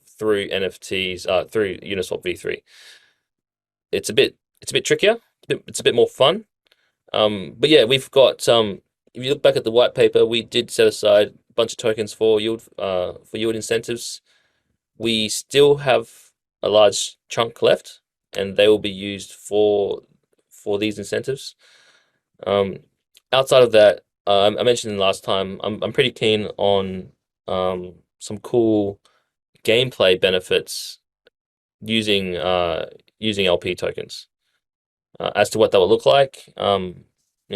through NFTs, through Uniswap V3. It's a bit trickier. It's a bit more fun. But yeah, we've got if you look back at the white paper, we did set aside a bunch of tokens for yield incentives. We still have a large chunk left, and they will be used for these incentives. Outside of that, I mentioned last time, I'm pretty keen on some cool gameplay benefits using LP tokens. As to what that will look like,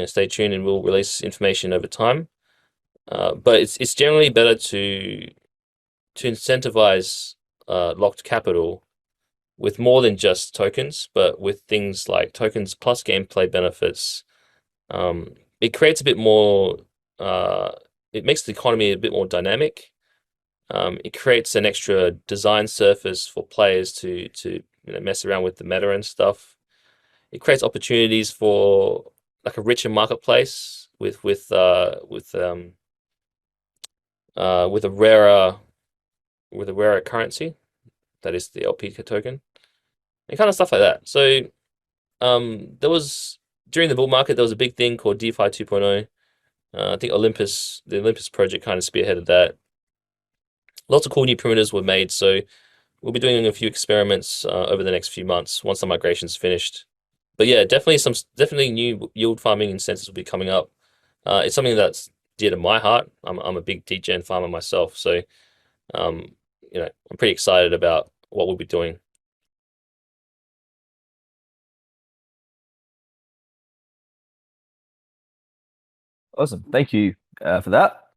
stay tuned and we'll release information over time. But it's generally better to incentivize locked capital with more than just tokens, but with things like tokens plus gameplay benefits. It creates a bit more. It makes the economy a bit more dynamic. It creates an extra design surface for players to mess around with the meta and stuff. It creates opportunities for like a richer marketplace with a rarer currency, that is the LP token, and kind of stuff like that. So there was, during the bull market, there was a big thing called DeFi 2.0. I think the Olympus project kind of spearheaded that. Lots of cool new primitives were made, so we'll be doing a few experiments over the next few months once the migration's finished. But yeah, definitely new yield farming incentives will be coming up. It's something that's dear to my heart. I'm a big degen farmer myself, so I'm pretty excited about what we'll be doing. Awesome. Thank you for that.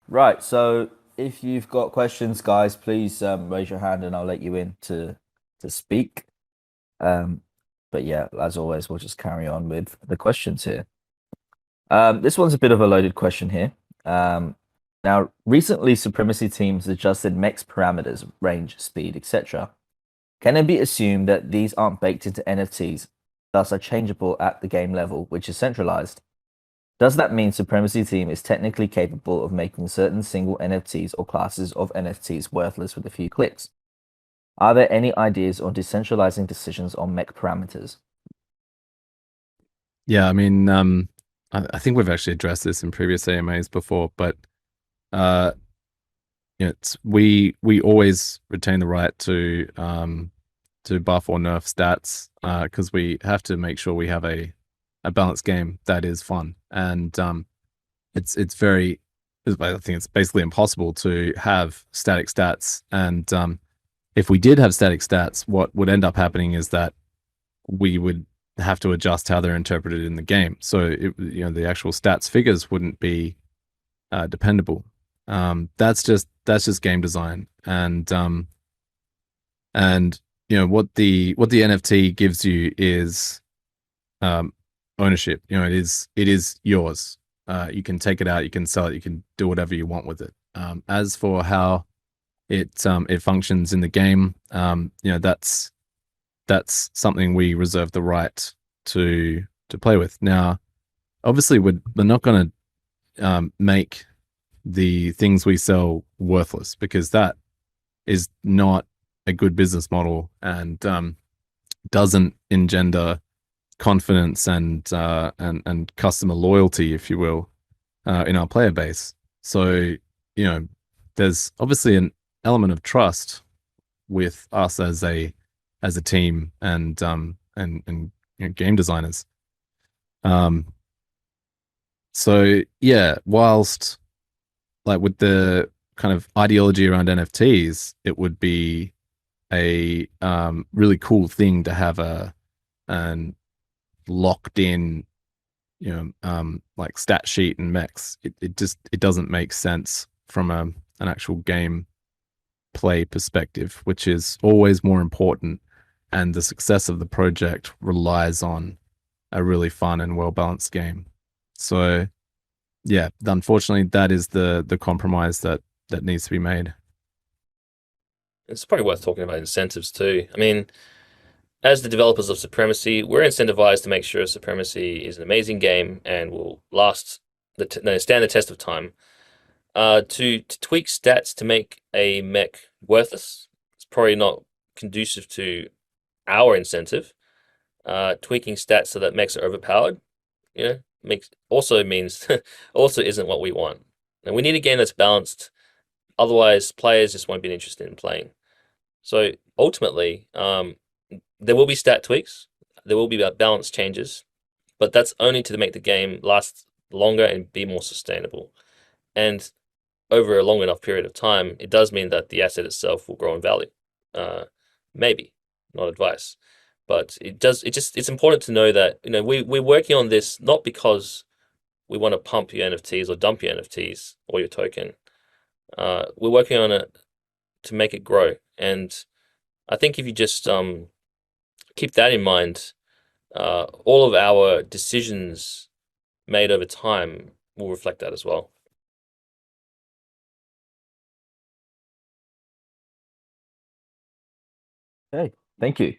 Right. So if you've got questions, guys, please raise your hand and I'll let you in to speak. But yeah, as always, we'll just carry on with the questions here. This one's a bit of a loaded question here. Now, recently, Supremacy teams adjusted mech's parameters, range, speed, etc. Can it be assumed that these aren't baked into NFTs, thus are changeable at the game level, which is centralized? Does that mean Supremacy team is technically capable of making certain single NFTs or classes of NFTs worthless with a few clicks? Are there any ideas on decentralizing decisions on mech parameters? Yeah, I mean, I think we've actually addressed this in previous AMAs before, but we always retain the right to buff or nerf stats because we have to make sure we have a balanced game that is fun, and it's very, I think it's basically impossible to have static stats, and if we did have static stats, what would end up happening is that we would have to adjust how they're interpreted in the game. So the actual stats figures wouldn't be dependable. That's just game design, and what the NFT gives you is ownership. It is yours. You can take it out, you can sell it, you can do whatever you want with it. As for how it functions in the game, that's something we reserve the right to play with. Now, obviously, we're not going to make the things we sell worthless, because that is not a good business model, and doesn't engender confidence and customer loyalty, if you will, in our player base. So there's obviously an element of trust with us as a team and game designers. So yeah, whilst like with the kind of ideology around NFTs, it would be a really cool thing to have an locked in like stat sheet and mechs. It doesn't make sense from an actual game play perspective, which is always more important, and the success of the project relies on a really fun and well balanced game. So yeah, unfortunately, that is the compromise that needs to be made. It's probably worth talking about incentives too. I mean, as the developers of Supremacy, we're incentivized to make sure Supremacy is an amazing game and will stand the test of time. To tweak stats to make a mech worthless, it's probably not conducive to our incentive. Tweaking stats so that mechs are overpowered, means also isn't what we want. And we need a game that's balanced. Otherwise, players just won't be interested in playing. So ultimately, there will be stat tweaks, there will be balance changes, but that's only to make the game last longer and be more sustainable. And over a long enough period of time, it does mean that the asset itself will grow in value. Maybe, not advice, but it does. It's important to know that we're working on this not because we want to pump your NFTs or dump your NFTs or your token. We're working on it to make it grow, and I think if you just keep that in mind, all of our decisions made over time will reflect that as well. Okay, thank you.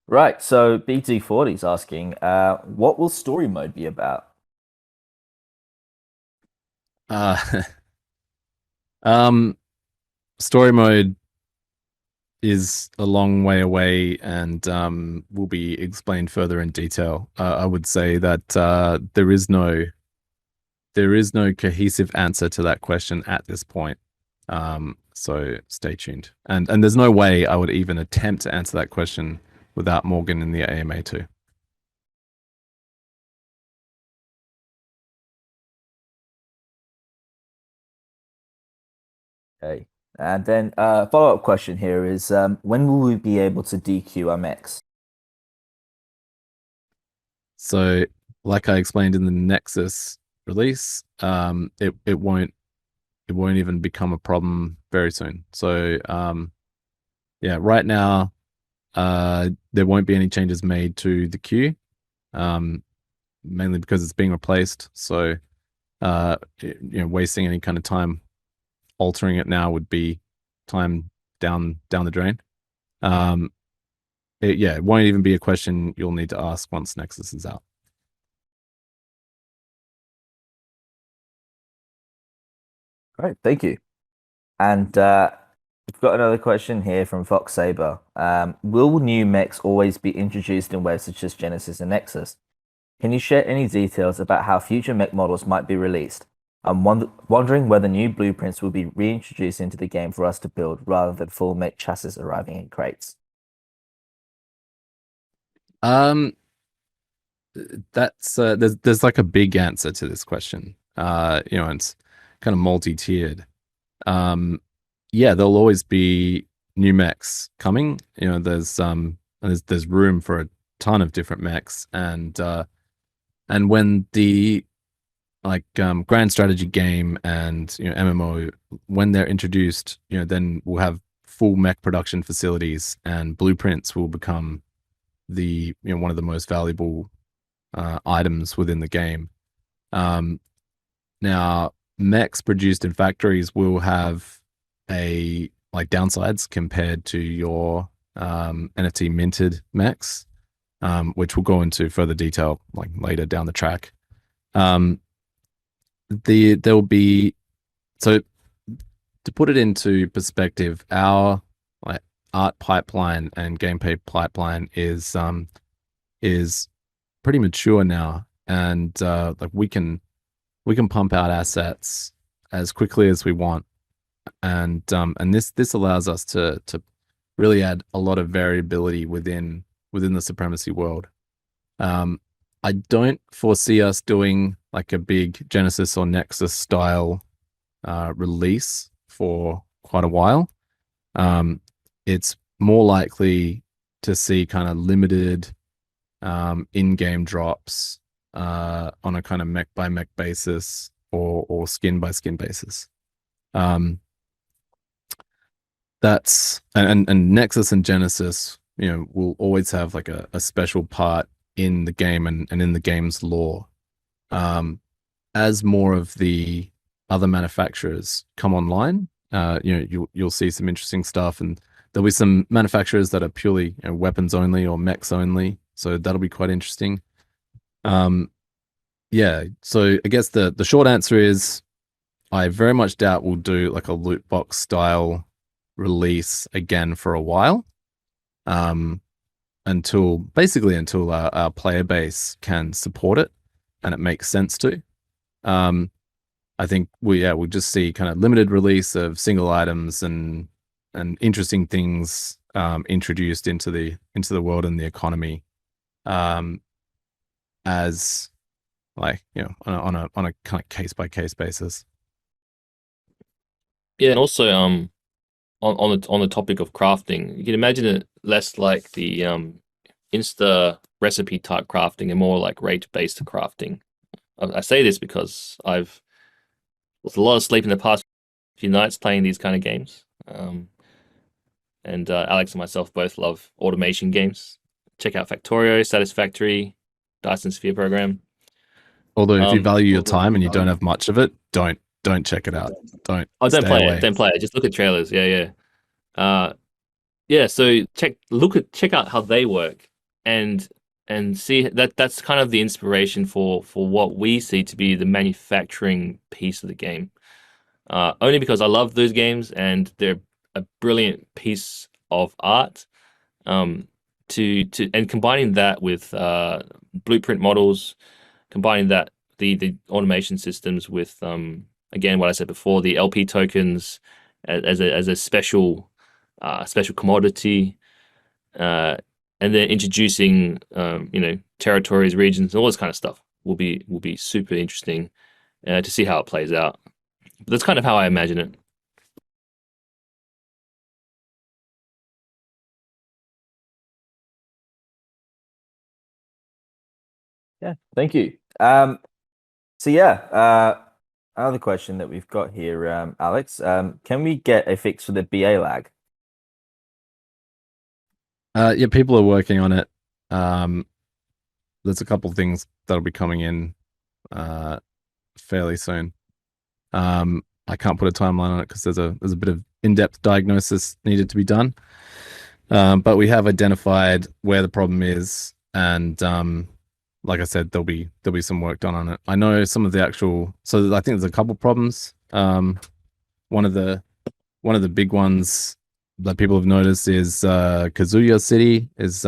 Right, so BT40 is asking, what will story mode be about? Story mode is a long way away and will be explained further in detail. I would say that there is no cohesive answer to that question at this point. So stay tuned. And there's no way I would even attempt to answer that question without Morgan in the AMA too. Okay. And then follow-up question here is, when will we be able to dequeue our mechs? So, like I explained in the Nexus release, it won't even become a problem very soon. So, yeah, right now, there won't be any changes made to the queue, mainly because it's being replaced. So, wasting any kind of time altering it now would be time down the drain. It won't even be a question you'll need to ask once Nexus is out. Great, thank you. And we've got another question here from Fox Saber. Will new mechs always be introduced in waves such as Genesis and Nexus? Can you share any details about how future mech models might be released? I'm wondering whether new blueprints will be reintroduced into the game for us to build rather than full mech chassis arriving in crates. That's there's like a big answer to this question. It's kind of multi-tiered. There'll always be new mechs coming. There's room for a ton of different mechs, and when the grand strategy game and MMO, when they're introduced, then we'll have full mech production facilities, and blueprints will become the one of the most valuable items within the game. Now, mechs produced in factories will have downsides compared to your NFT minted mechs, which we'll go into further detail later down the track. There'll be, so to put it into perspective, our art pipeline and gameplay pipeline is pretty mature now, and we can pump out assets as quickly as we want, and this allows us to really add a lot of variability within the Supremacy world. I don't foresee us doing a big Genesis or Nexus style release for quite a while. It's more likely to see kind of limited in-game drops on a kind of mech by mech basis or skin by skin basis. That's and Nexus and Genesis, will always have a special part in the game and in the game's lore. As more of the other manufacturers come online, you'll see some interesting stuff, and there'll be some manufacturers that are purely weapons only or mechs only, so that'll be quite interesting. So I guess the short answer is I very much doubt we'll do a loot box style release again for a while, until our player base can support it and it makes sense to. I think we'll just see kind of limited release of single items and interesting things introduced into the world and the economy, as on a kind of case by case basis. Yeah, and also on the topic of crafting, you can imagine it less like the Insta recipe type crafting and more like rate based crafting. I say this because I've lost a lot of sleep in the past few nights playing these kind of games. And Alex and myself both love automation games. Check out Factorio, Satisfactory, Dyson Sphere Program. Although if you value your time and you don't have much of it, don't check it out. Don't play away. it. Don't play it. Just look at trailers. Yeah. So check out how they work and see that's kind of the inspiration for what we see to be the manufacturing piece of the game. Only because I love those games and they're a brilliant piece of art. And combining that with blueprint models, combining that the automation systems with again what I said before, the LP tokens as a special commodity, and then introducing territories, regions, all this kind of stuff will be super interesting to see how it plays out. But that's kind of how I imagine it. Yeah, thank you. Another question that we've got here, Alex. Can we get a fix for the BA lag? People are working on it. There's a couple of things that'll be coming in fairly soon. I can't put a timeline on it because there's a bit of in-depth diagnosis needed to be done. But we have identified where the problem is, and like I said, there'll be some work done on it. I know some of the actual. So I think there's a couple problems. One of the big ones that people have noticed is Kazuya City is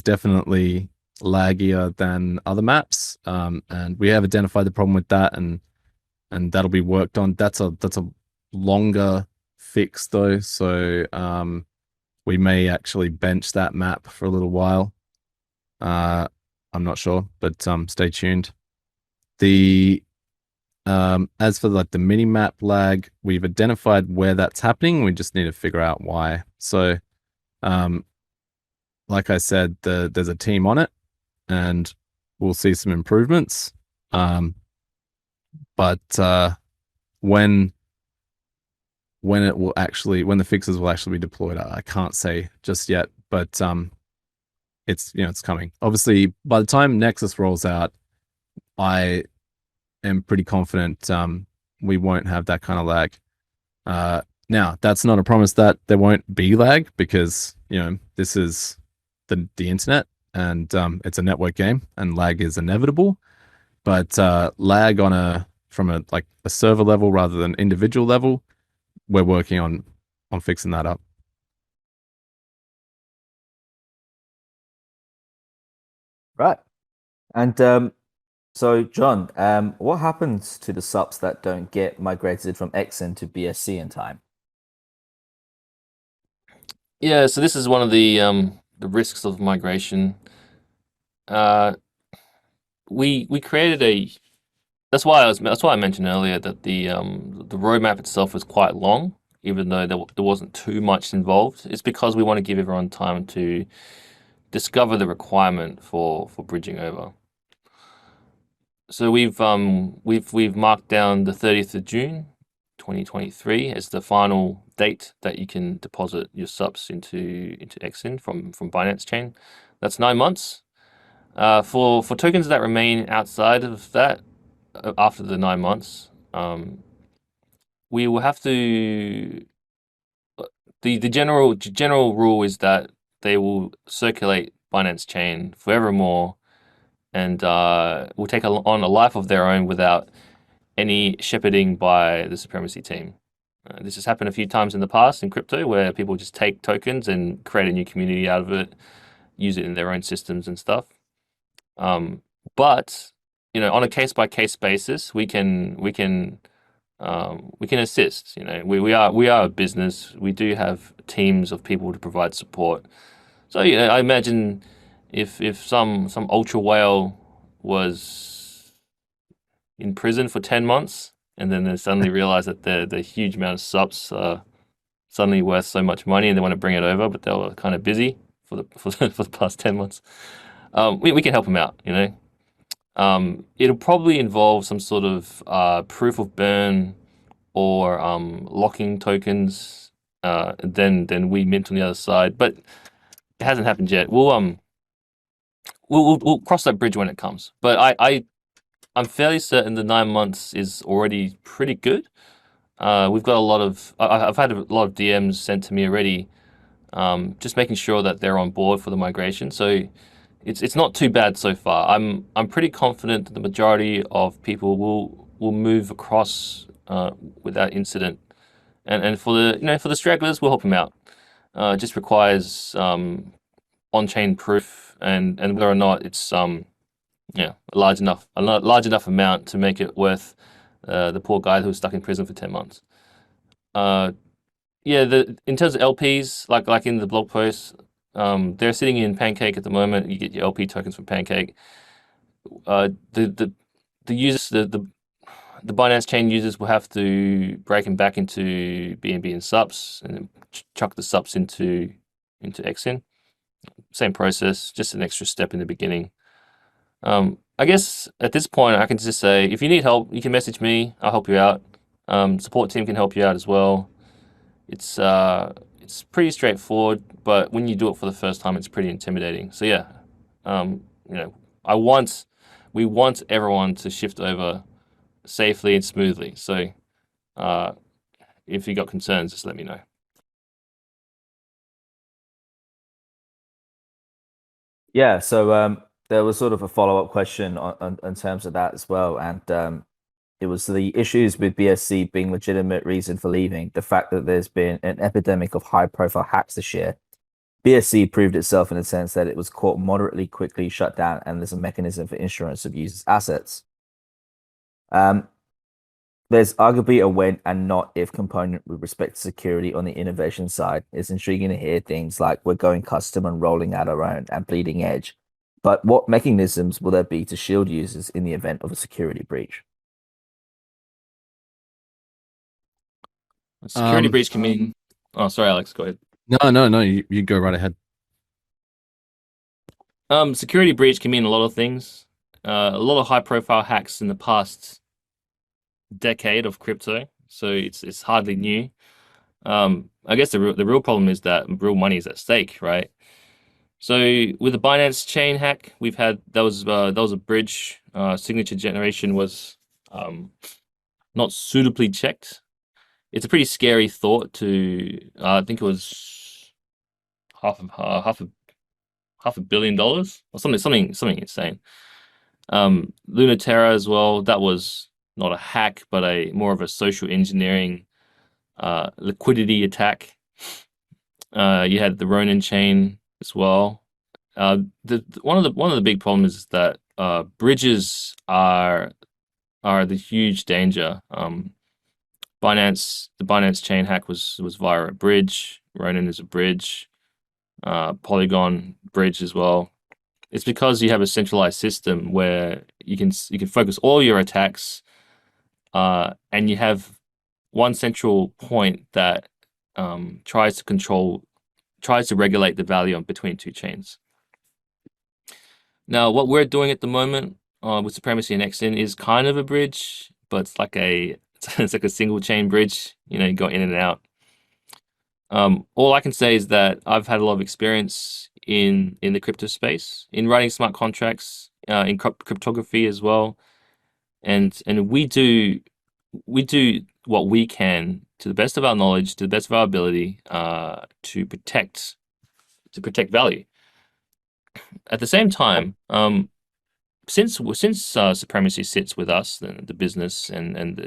definitely laggier than other maps, and we have identified the problem with that, and that'll be worked on. That's a longer fix though, so we may actually bench that map for a little while. I'm not sure, but stay tuned. The as for like the mini map lag, we've identified where that's happening. We just need to figure out why. So, like I said, there's a team on it, and we'll see some improvements. But when the fixes will actually be deployed, I can't say just yet. But it's coming. Obviously, by the time Nexus rolls out, I am pretty confident we won't have that kind of lag. Now, that's not a promise that there won't be lag, because this is the internet, and it's a network game, and lag is inevitable. But lag from a server level rather than individual level, we're working on fixing that up. Right. And so, John, what happens to the subs that don't get migrated from XN to BSC in time? Yeah, so this is one of the risks of migration. We created a. That's why I mentioned earlier that the roadmap itself was quite long, even though there wasn't too much involved. It's because we want to give everyone time to discover the requirement for bridging over. So we've marked down the 30th of June, 2023 as the final date that you can deposit your subs into XN from Binance Chain. That's 9 months. For tokens that remain outside of that after the 9 months, we will have to. The general rule is that they will circulate Binance Chain forevermore, and will take on a life of their own without any shepherding by the Supremacy team. This has happened a few times in the past in crypto, where people just take tokens and create a new community out of it, use it in their own systems and stuff. But on a case by case basis, we can assist. We are a business. We do have teams of people to provide support. So I imagine if some ultra whale was in prison for 10 months, and then they suddenly realize that the huge amount of subs are suddenly worth so much money, and they want to bring it over, but they were kind of busy for the past 10 months. We can help them out. It'll probably involve some sort of proof of burn or locking tokens. Then we mint on the other side, but it hasn't happened yet. We'll cross that bridge when it comes. But I'm fairly certain the 9 months is already pretty good. We've got a lot of. I've had a lot of DMs sent to me already, just making sure that they're on board for the migration. So it's not too bad so far. I'm pretty confident that the majority of people will move across without incident. And for the stragglers, we'll help them out. It just requires on-chain proof, and whether or not it's a large enough amount to make it worth the poor guy who was stuck in prison for 10 months. In terms of LPs, like in the blog post, they're sitting in Pancake at the moment. You get your LP tokens from Pancake. The users, the Binance Chain users will have to break them back into BNB and subs, and then chuck the subs into XN. Same process, just an extra step in the beginning. I guess at this point, I can just say, if you need help, you can message me. I'll help you out. Support team can help you out as well. It's pretty straightforward, but when you do it for the first time, it's pretty intimidating. So yeah, we want everyone to shift over safely and smoothly. So if you got concerns, just let me know. Yeah, so there was sort of a follow-up question on in terms of that as well, and it was the issues with BSC being legitimate reason for leaving. The fact that there's been an epidemic of high-profile hacks this year. BSC proved itself in the sense that it was caught moderately quickly shut down, and there's a mechanism for insurance of users' assets. There's arguably a when and not if component with respect to security on the innovation side. It's intriguing to hear things like we're going custom and rolling out our own and bleeding edge. But what mechanisms will there be to shield users in the event of a security breach? A security breach can mean. Oh, sorry, Alex. Go ahead. No. You go right ahead. Security breach can mean a lot of things. A lot of high-profile hacks in the past decade of crypto, so it's hardly new. I guess the real problem is that real money is at stake, right? So with the Binance chain hack, we've had that was a bridge. Signature generation was not suitably checked. It's a pretty scary thought to. I think it was half a billion dollars or something insane. Luna Terra as well. That was not a hack, but a more of a social engineering liquidity attack. You had the Ronin chain as well. One of the big problems is that bridges are the huge danger. The Binance chain hack was via a bridge. Ronin is a bridge. Polygon bridge as well. It's because you have a centralized system where you can focus all your attacks, and you have one central point that tries to regulate the value between two chains. Now, what we're doing at the moment with Supremacy and XN is kind of a bridge, but it's like a single chain bridge. You go in and out. All I can say is that I've had a lot of experience in the crypto space, in writing smart contracts, in cryptography as well, and we do what we can to the best of our knowledge, to the best of our ability, to protect value. At the same time, since Supremacy sits with us, the business and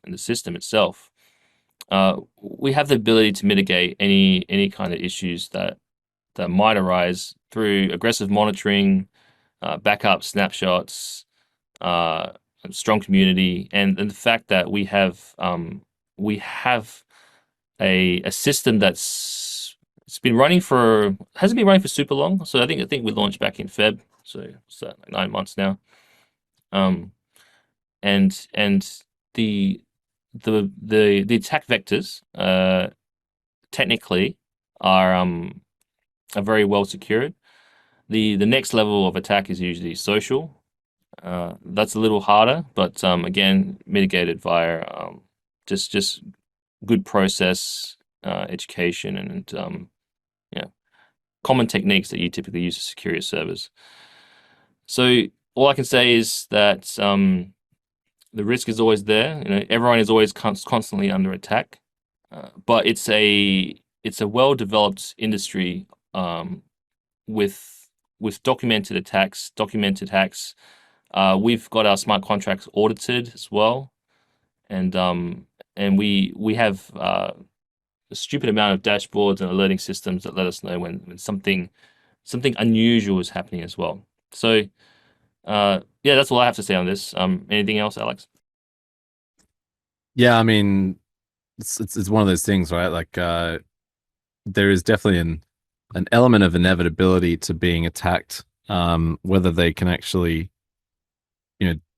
the system itself, we have the ability to mitigate any kind of issues that might arise through aggressive monitoring, backup snapshots, strong community, and the fact that we have a system it's been running hasn't been running for super long. So I think we launched back in Feb, so it's like 9 months now. And the attack vectors technically are very well secured. The next level of attack is usually social. That's a little harder, but again, mitigated via just good process, education, and common techniques that you typically use to secure your servers. So all I can say is that the risk is always there. Everyone is always constantly under attack, but it's a well-developed industry with documented hacks. We've got our smart contracts audited as well, and we have a stupid amount of dashboards and alerting systems that let us know when something unusual is happening as well. So yeah, that's all I have to say on this. Anything else, Alex? Yeah, I mean, it's one of those things, right? Like there is definitely an element of inevitability to being attacked. Whether they can actually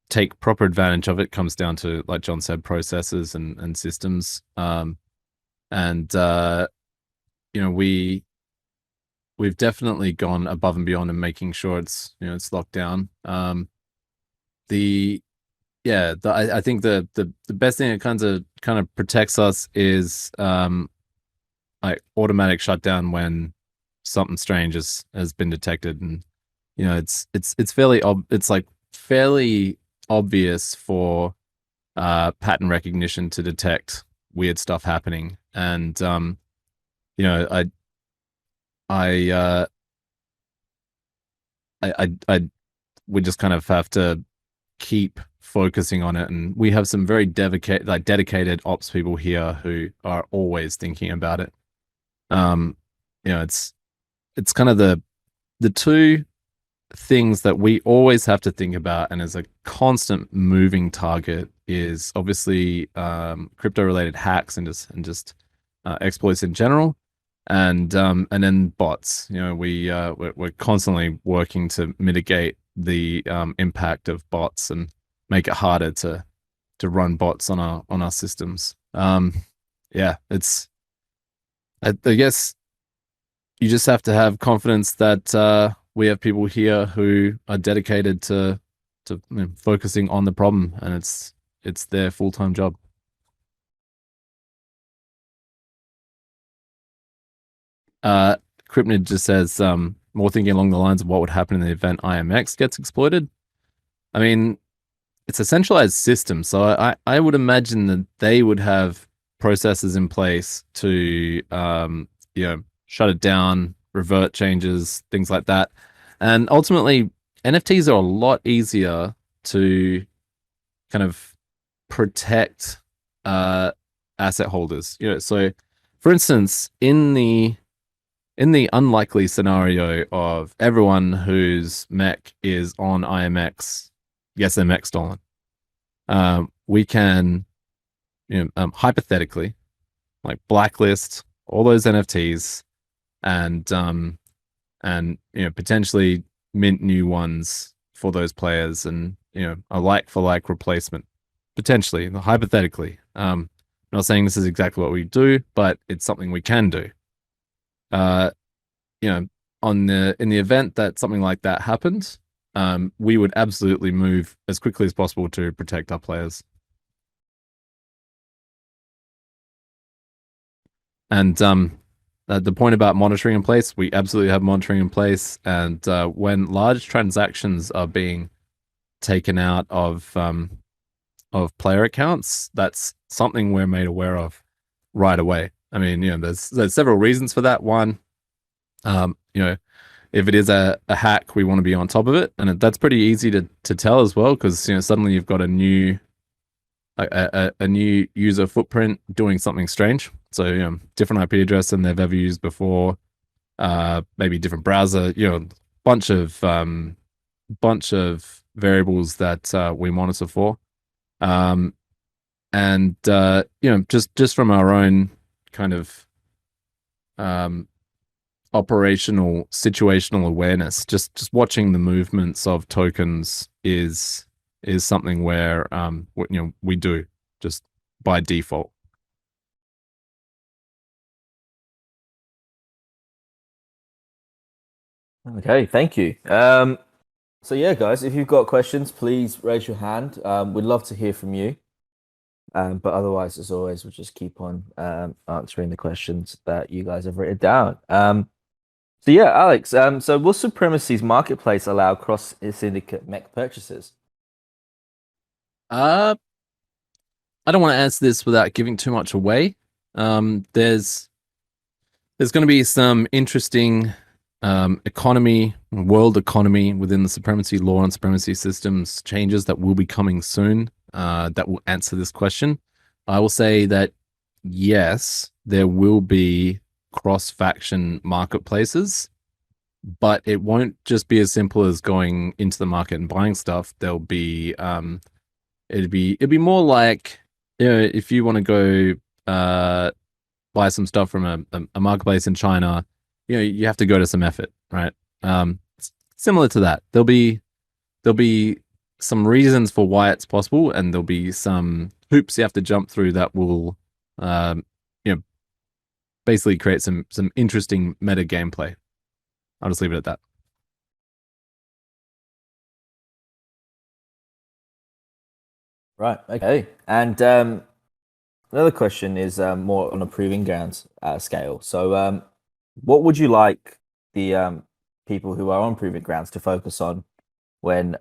take proper advantage of it comes down to, like John said, processes and systems. We've definitely gone above and beyond in making sure it's locked down. I think the best thing that kind of protects us is like automatic shutdown when something strange has been detected, and it's fairly obvious for pattern recognition to detect weird stuff happening. And you know, we just kind of have to keep focusing on it, and we have some very dedicated ops people here who are always thinking about it. You know, it's kind of the two things that we always have to think about, and as a constant moving target, is obviously crypto related hacks and just exploits in general, and then bots. You know, we're constantly working to mitigate the impact of bots and make it harder to run bots on our systems. Yeah, it's I guess you just have to have confidence that we have people here who are dedicated to focusing on the problem, and it's their full-time job. Cryptid just says more thinking along the lines of what would happen in the event Imx gets exploited. I mean, it's a centralized system, so I would imagine that they would have processes in place to you know, shut it down, revert changes, things like that. And ultimately, NFTs are a lot easier to kind of protect asset holders. You know, so for instance, in the unlikely scenario of everyone whose mech is on IMX, yes, their mech stolen, we can, you know, hypothetically, like, blacklist all those NFTs and you know, potentially mint new ones for those players, and, you know, a like for like replacement, potentially, hypothetically. I'm not saying this is exactly what we do, but it's something we can do. You know, in the event that something like that happened, we would absolutely move as quickly as possible to protect our players. And the point about monitoring in place, we absolutely have monitoring in place. And when large transactions are being taken out of player accounts, that's something we're made aware of right away. I mean, you know, there's several reasons for that. One, you know, if it is a hack, we want to be on top of it, and that's pretty easy to tell as well, because, you know, suddenly you've got a new user footprint doing something strange. So, you know, different IP address than they've ever used before, maybe different browser, you know, bunch of variables that we monitor for. And you know, just from our own kind of operational situational awareness, just watching the movements of tokens is something where you know, we do just by default. Okay, thank you. So yeah, guys, if you've got questions, please raise your hand. We'd love to hear from you. But otherwise, as always, we'll just keep on answering the questions that you guys have written down. So yeah, Alex, so will Supremacy's marketplace allow cross-syndicate mech purchases? I don't want to answer this without giving too much away. There's going to be some interesting world economy within the Supremacy law and Supremacy systems changes that will be coming soon that will answer this question. I will say that yes, there will be cross-faction marketplaces, but it won't just be as simple as going into the market and buying stuff. There'll be it'd be more like, you know, if you want to go buy some stuff from a marketplace in China, you know, you have to go to some effort, right? Similar to that. There'll be some reasons for why it's possible, and there'll be some hoops you have to jump through that will you know, basically create some interesting meta gameplay. I'll just leave it at that. Right. Okay. And another question is more on a proving grounds scale. So, what would you like the people who are on proving grounds to focus on when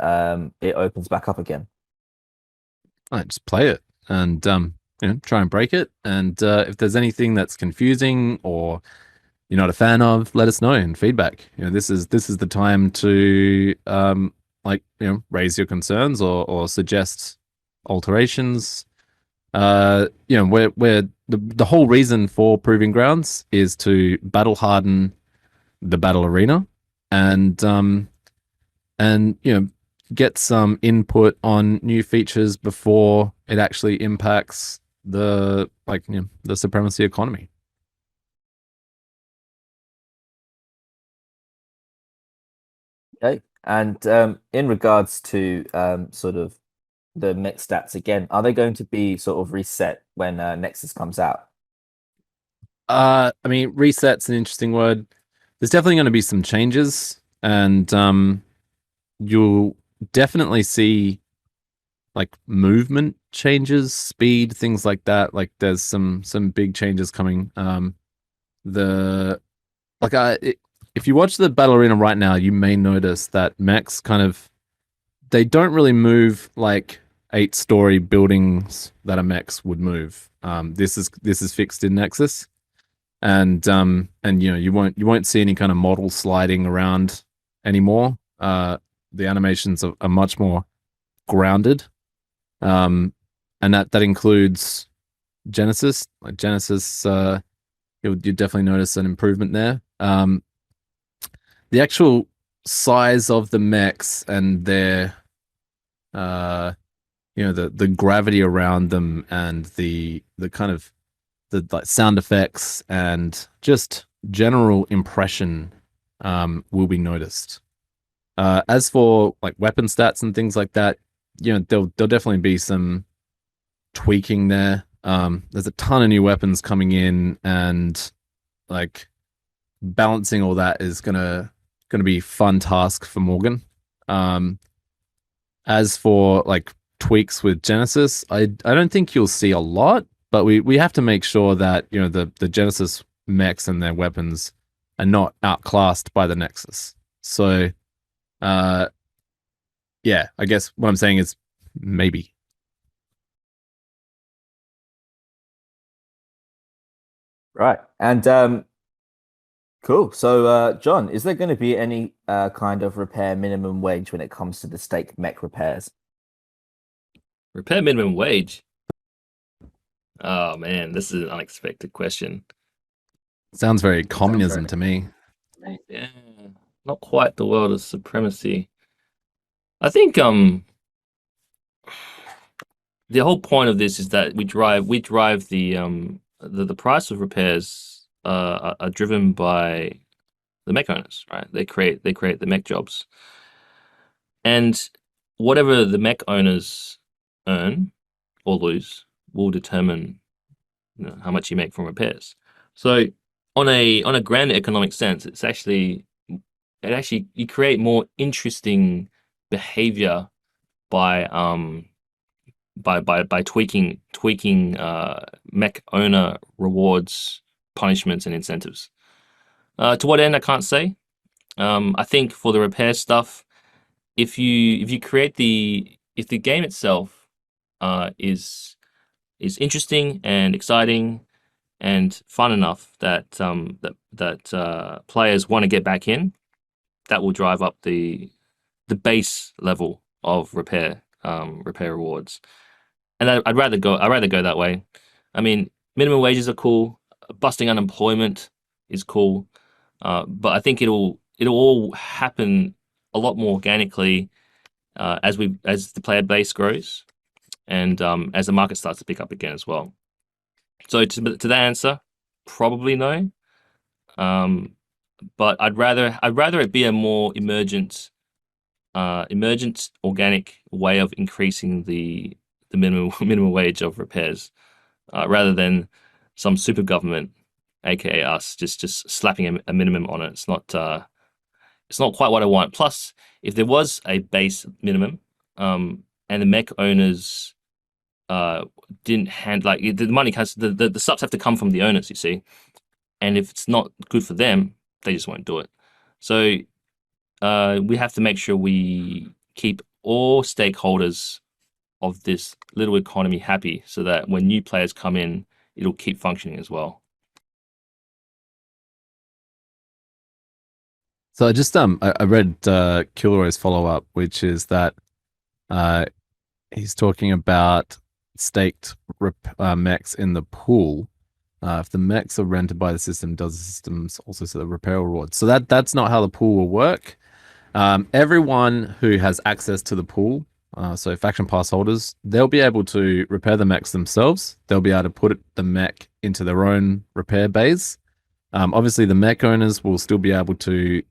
it opens back up again? Just play it. and try and break it. And if there's anything that's confusing or you're not a fan of, let us know in feedback. This is the time to raise your concerns or suggest alterations. Where the whole reason for Proving Grounds is to battle harden the battle arena and get some input on new features before it actually impacts the supremacy economy. Okay. And in regards to sort of the mech stats again, are they going to be sort of reset when Nexus comes out? I mean, reset's an interesting word. There's definitely going to be some changes, and you'll definitely see like movement changes, speed, things like that. Like there's some big changes coming. If you watch the battle arena right now, you may notice that mechs they don't really move like 8-story buildings that a mechs would move. This is fixed in Nexus, and you won't see any kind of model sliding around anymore. The animations are much more grounded, and that includes Genesis. Like Genesis, you definitely notice an improvement there. The actual size of the mechs and their the gravity around them and the kind of the like sound effects and just general impression will be noticed. As for like weapon stats and things like that, there'll definitely be some tweaking there. There's a ton of new weapons coming in, and like balancing all that is gonna be fun task for Morgan. As for like tweaks with Genesis, I don't think you'll see a lot, but we have to make sure that the Genesis mechs and their weapons are not outclassed by the Nexus. So yeah, I guess what I'm saying is maybe. Right. And cool. So John, is there going to be any kind of repair minimum wage when it comes to the stake mech repairs? Repair minimum wage. Oh man, this is an unexpected question. Sounds very communism to me. Yeah, not quite the world of supremacy. I think the whole point of this is that we drive the price of repairs are driven by the mech owners, right? They create the mech jobs, and whatever the mech owners earn or lose will determine how much you make from repairs. So on a grand economic sense, it actually you create more interesting behavior by tweaking mech owner rewards, punishments, and incentives. To what end, I can't say. I think for the repair stuff, if you create if the game itself is interesting and exciting and fun enough that players want to get back in, that will drive up the base level of repair rewards. And I'd rather go that way. I mean, minimum wages are cool. Busting unemployment is cool, but I think it'll all happen a lot more organically as the player base grows and as the market starts to pick up again as well. So to that answer, probably no. But I'd rather it be a more emergent, organic way of increasing the minimum wage of repairs, rather than some super government, aka us, just slapping a minimum on it. It's not quite what I want. Plus, if there was a base minimum, and the mech owners didn't hand like the money has the subs have to come from the owners, you see, and if it's not good for them, they just won't do it. So we have to make sure we keep all stakeholders of this little economy happy, so that when new players come in, it'll keep functioning as well. So I just I read Kilroy's follow up, which is that he's talking about staked mechs in the pool. If the mechs are rented by the system, does the system also set the repair reward? So that's not how the pool will work. Everyone who has access to the pool, so faction pass holders, they'll be able to repair the mechs themselves. They'll be able to put the mech into their own repair bays. Obviously, the mech owners will still be able to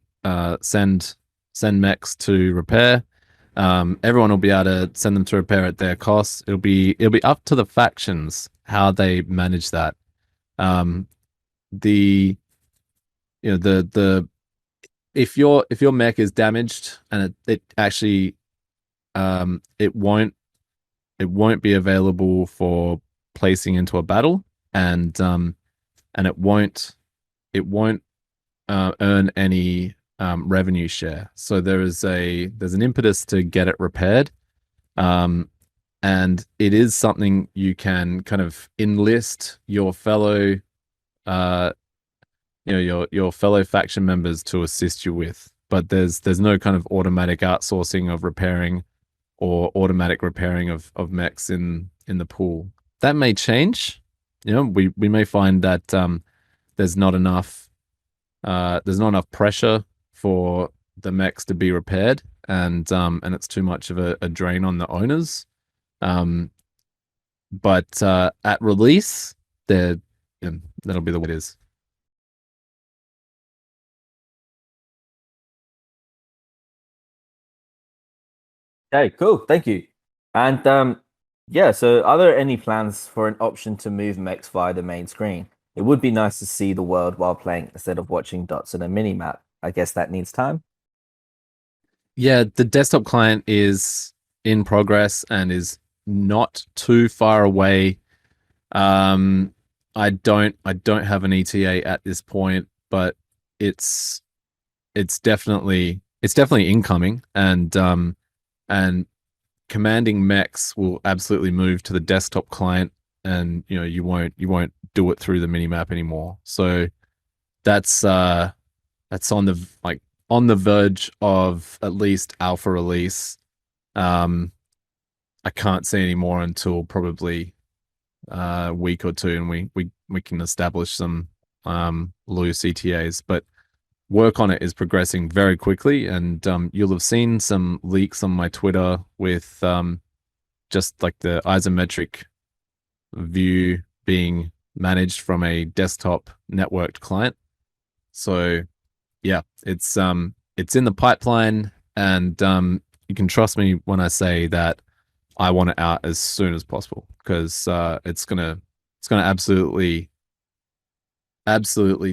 send mechs to repair. Everyone will be able to send them to repair at their cost. It'll be up to the factions how they manage that. The if your mech is damaged and it actually it won't be available for placing into a battle, and it won't earn any revenue share. So there's an impetus to get it repaired, and it is something you can kind of enlist your fellow your fellow faction members to assist you with. But there's no kind of automatic outsourcing of repairing or automatic repairing of mechs in the pool. That may change. We may find that there's not enough pressure for the mechs to be repaired, and it's too much of a drain on the owners. But at release, that'll be the way it is. Okay, cool. Thank you. And yeah, so are there any plans for an option to move mechs via the main screen? It would be nice to see the world while playing instead of watching dots in a mini map. I guess that needs time. Yeah, the desktop client is in progress and is not too far away. I don't have an ETA at this point, but it's definitely incoming, and commanding mechs will absolutely move to the desktop client, and you won't do it through the minimap anymore. So that's on the verge of at least alpha release. I can't see any more until probably a week or two, and we can establish some loose ETAs. But work on it is progressing very quickly, and you'll have seen some leaks on my Twitter with just like the isometric view being managed from a desktop networked client. So yeah, it's in the pipeline, and you can trust me when I say that I want it out as soon as possible, because it's gonna absolutely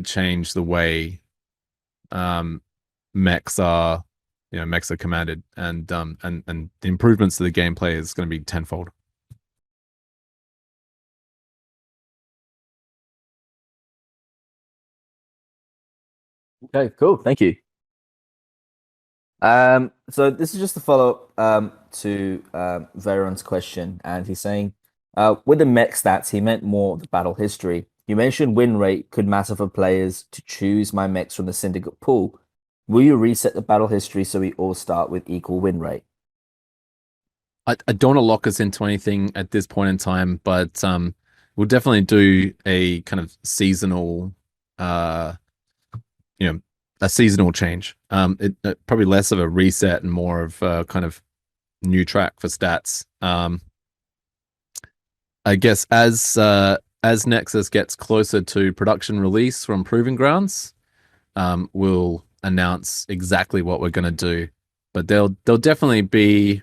change the way mechs are commanded, and the improvements to the gameplay is going to be tenfold. Okay, cool. Thank you. So this is just a follow up to Veron's question, and he's saying, with the mech stats, he meant more the battle history. You mentioned win rate could matter for players to choose my mechs from the syndicate pool. Will you reset the battle history so we all start with equal win rate? I don't want to lock us into anything at this point in time, but we'll definitely do a kind of seasonal, a seasonal change. Probably less of a reset and more of a kind of new track for stats. I guess as Nexus gets closer to production release from Proving Grounds, we'll announce exactly what we're going to do. But there'll definitely be,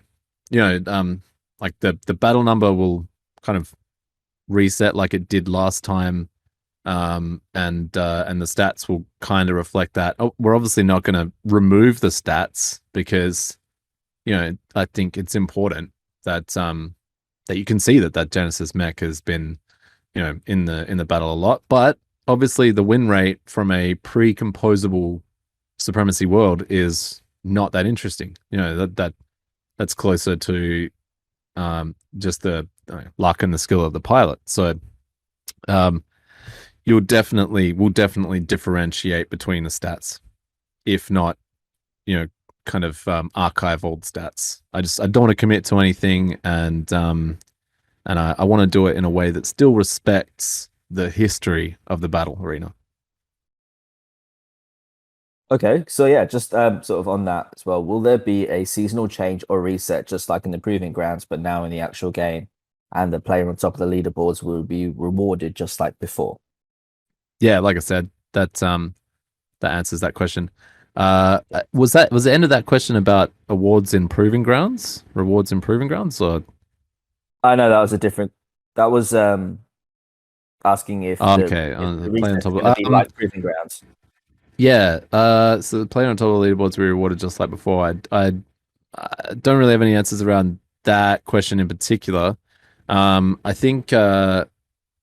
like the battle number will kind of reset like it did last time, and the stats will kind of reflect that. Oh, we're obviously not going to remove the stats, because I think it's important that that you can see that Genesis mech has been in the battle a lot. But obviously the win rate from a pre-composable Supremacy World is not that interesting. That's closer to just the luck and the skill of the pilot. So will definitely differentiate between the stats, if not, kind of archive old stats. I don't want to commit to anything, and I want to do it in a way that still respects the history of the battle arena. Okay, so yeah, just sort of on that as well. Will there be a seasonal change or reset, just like in the Proving Grounds, but now in the actual game, and the player on top of the leaderboards will be rewarded just like before? Yeah, like I said, that answers that question. Was the end of that question about awards in Proving Grounds, rewards in Proving Grounds, or? I know that was a different. That was asking if Okay, the play on reset's top going to be of like Proving Grounds. yeah. So the player on top of the leaderboards will be rewarded just like before. I don't really have any answers around that question in particular. I think the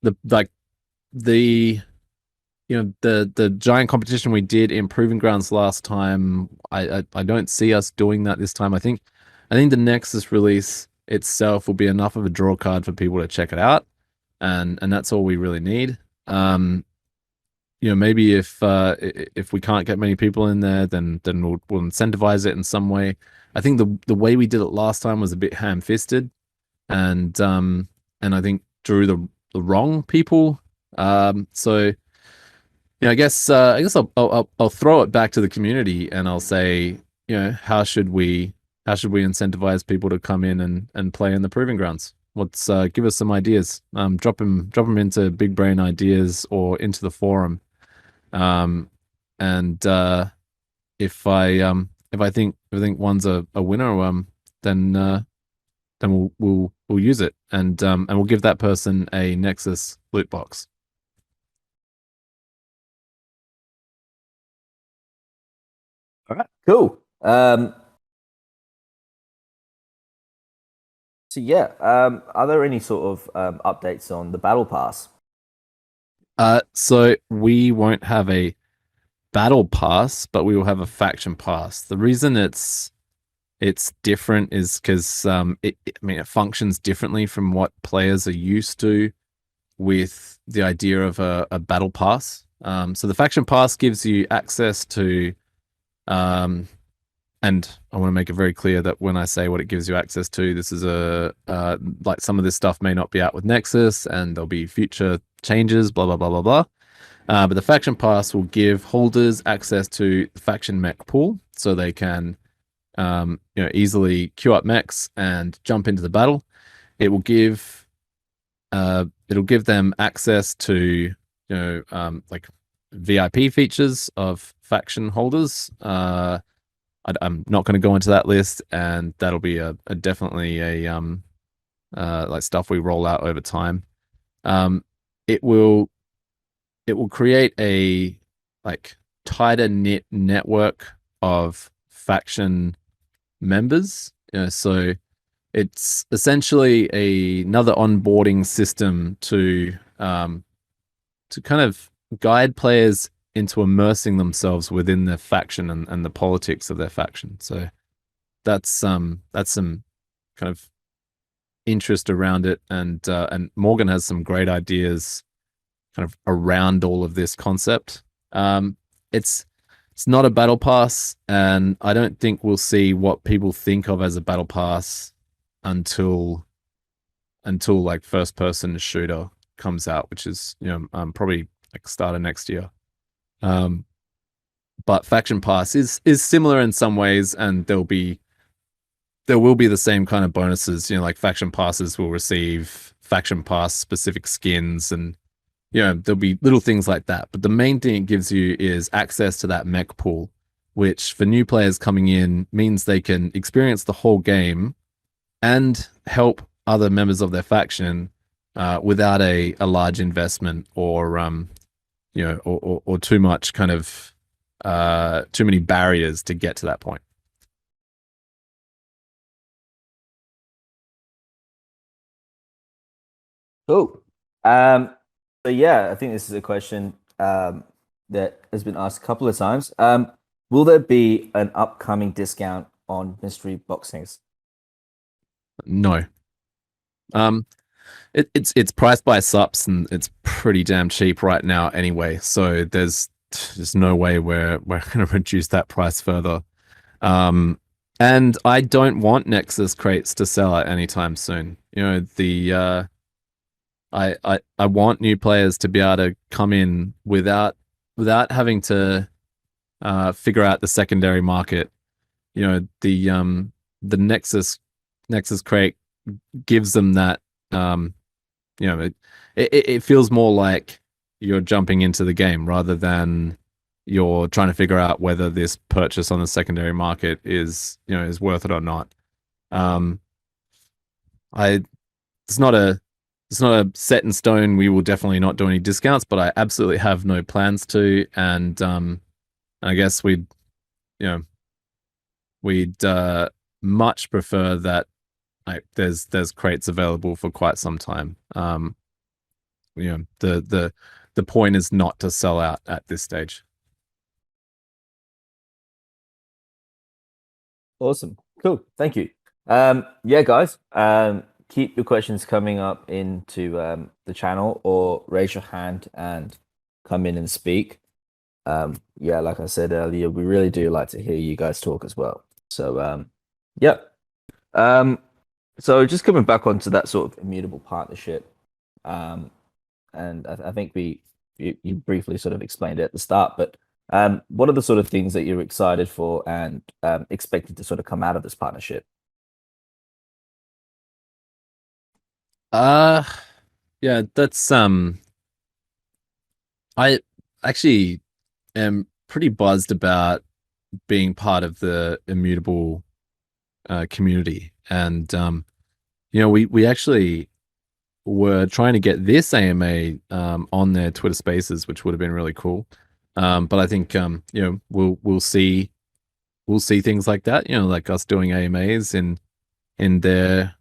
the giant competition we did in Proving Grounds last time, I don't see us doing that this time. I think the Nexus release itself will be enough of a draw card for people to check it out, and that's all we really need. Maybe if we can't get many people in there, then we'll incentivize it in some way. I think the way we did it last time was a bit ham-fisted, and I think drew the wrong people. So I guess I'll throw it back to the community, and I'll say, how should we incentivize people to come in and play in the Proving Grounds? Let's give us some ideas. Drop them into Big Brain Ideas or into the forum. And if I think one's a winner, then we'll use it, and we'll give that person a Nexus loot box. All right, cool. So yeah, are there any sort of updates on the Battle Pass? So we won't have a battle pass, but we will have a faction pass. The reason it's different is because it functions differently from what players are used to with the idea of a battle pass. So the faction pass gives you access to and I want to make it very clear that when I say what it gives you access to, this is like some of this stuff may not be out with Nexus, and there'll be future changes, blah blah blah blah blah. But the faction pass will give holders access to the faction mech pool, so they can easily queue up mechs and jump into the battle. It'll give them access to like VIP features of faction holders. I'm not going to go into that list, and that'll be definitely a like stuff we roll out over time. It will create a like tighter knit network of faction members. So it's essentially another onboarding system to kind of guide players into immersing themselves within their faction and the politics of their faction. So that's some kind of interest around it, and Morgan has some great ideas kind of around all of this concept. It's not a battle pass, and I don't think we'll see what people think of as a battle pass until like first person shooter comes out, which is probably like start of next year. But faction pass is similar in some ways, and there will be the same kind of bonuses. Like faction passes will receive faction pass specific skins, and there'll be little things like that. But the main thing it gives you is access to that mech pool, which for new players coming in means they can experience the whole game and help other members of their faction without a large investment or or too much kind of too many barriers to get to that point. Cool. So yeah, I think this is a question that has been asked a couple of times. Will there be an upcoming discount on mystery boxings? No. It's priced by sups and it's pretty damn cheap right now anyway. So there's no way we're going to reduce that price further. And I don't want Nexus crates to sell out anytime soon. You know, I want new players to be able to come in without having to figure out the secondary market. You know, the Nexus crate gives them that. You know, it feels more like you're jumping into the game rather than you're trying to figure out whether this purchase on the secondary market is worth it or not. It's not a set in stone. We will definitely not do any discounts, but I absolutely have no plans to. And I guess we'd much prefer that there's crates available for quite some time. The point is not to sell out at this stage. Awesome. Cool. Thank you. Yeah, guys. Keep your questions coming up into the channel, or raise your hand and come in and speak. Yeah, like I said earlier, we really do like to hear you guys talk as well. So yeah. So just coming back onto that sort of immutable partnership, and I think you briefly sort of explained it at the start, but what are the sort of things that you're excited for and expected to sort of come out of this partnership? Yeah, that's I actually am pretty buzzed about being part of the immutable community, and we actually were trying to get this AMA on their Twitter Spaces, which would have been really cool. But I think we'll see things like that, like us doing AMAs in their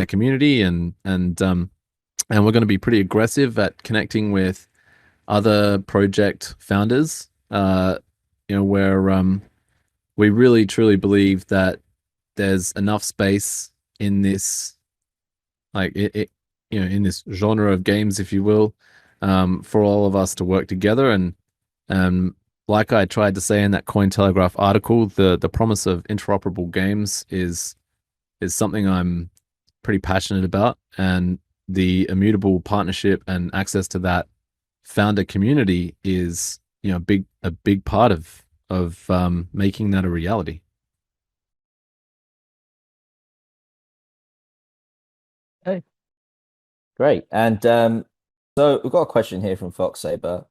community, and we're going to be pretty aggressive at connecting with other project founders. Where we really truly believe that there's enough space in this, in this genre of games, if you will, for all of us to work together. And like I tried to say in that Cointelegraph article, the promise of interoperable games is something I'm pretty passionate about, and the immutable partnership and access to that founder community is a big part of making that a reality. Okay, great. And so we've got a question here from Fox Saber.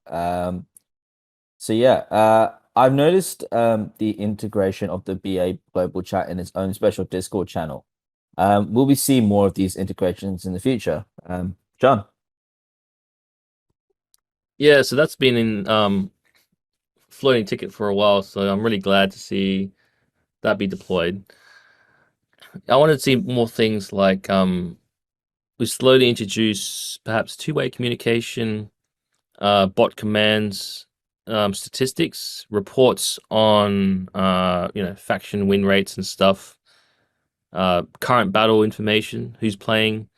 So yeah, I've noticed the integration of the BA global chat in its own special Discord channel. Will we see more of these integrations in the future? John? Yeah, so that's been in floating ticket for a while, so I'm really glad to see that be deployed. I wanted to see more things like we slowly introduce perhaps two-way communication, bot commands, statistics, reports on faction win rates and stuff, current battle information, who's playing,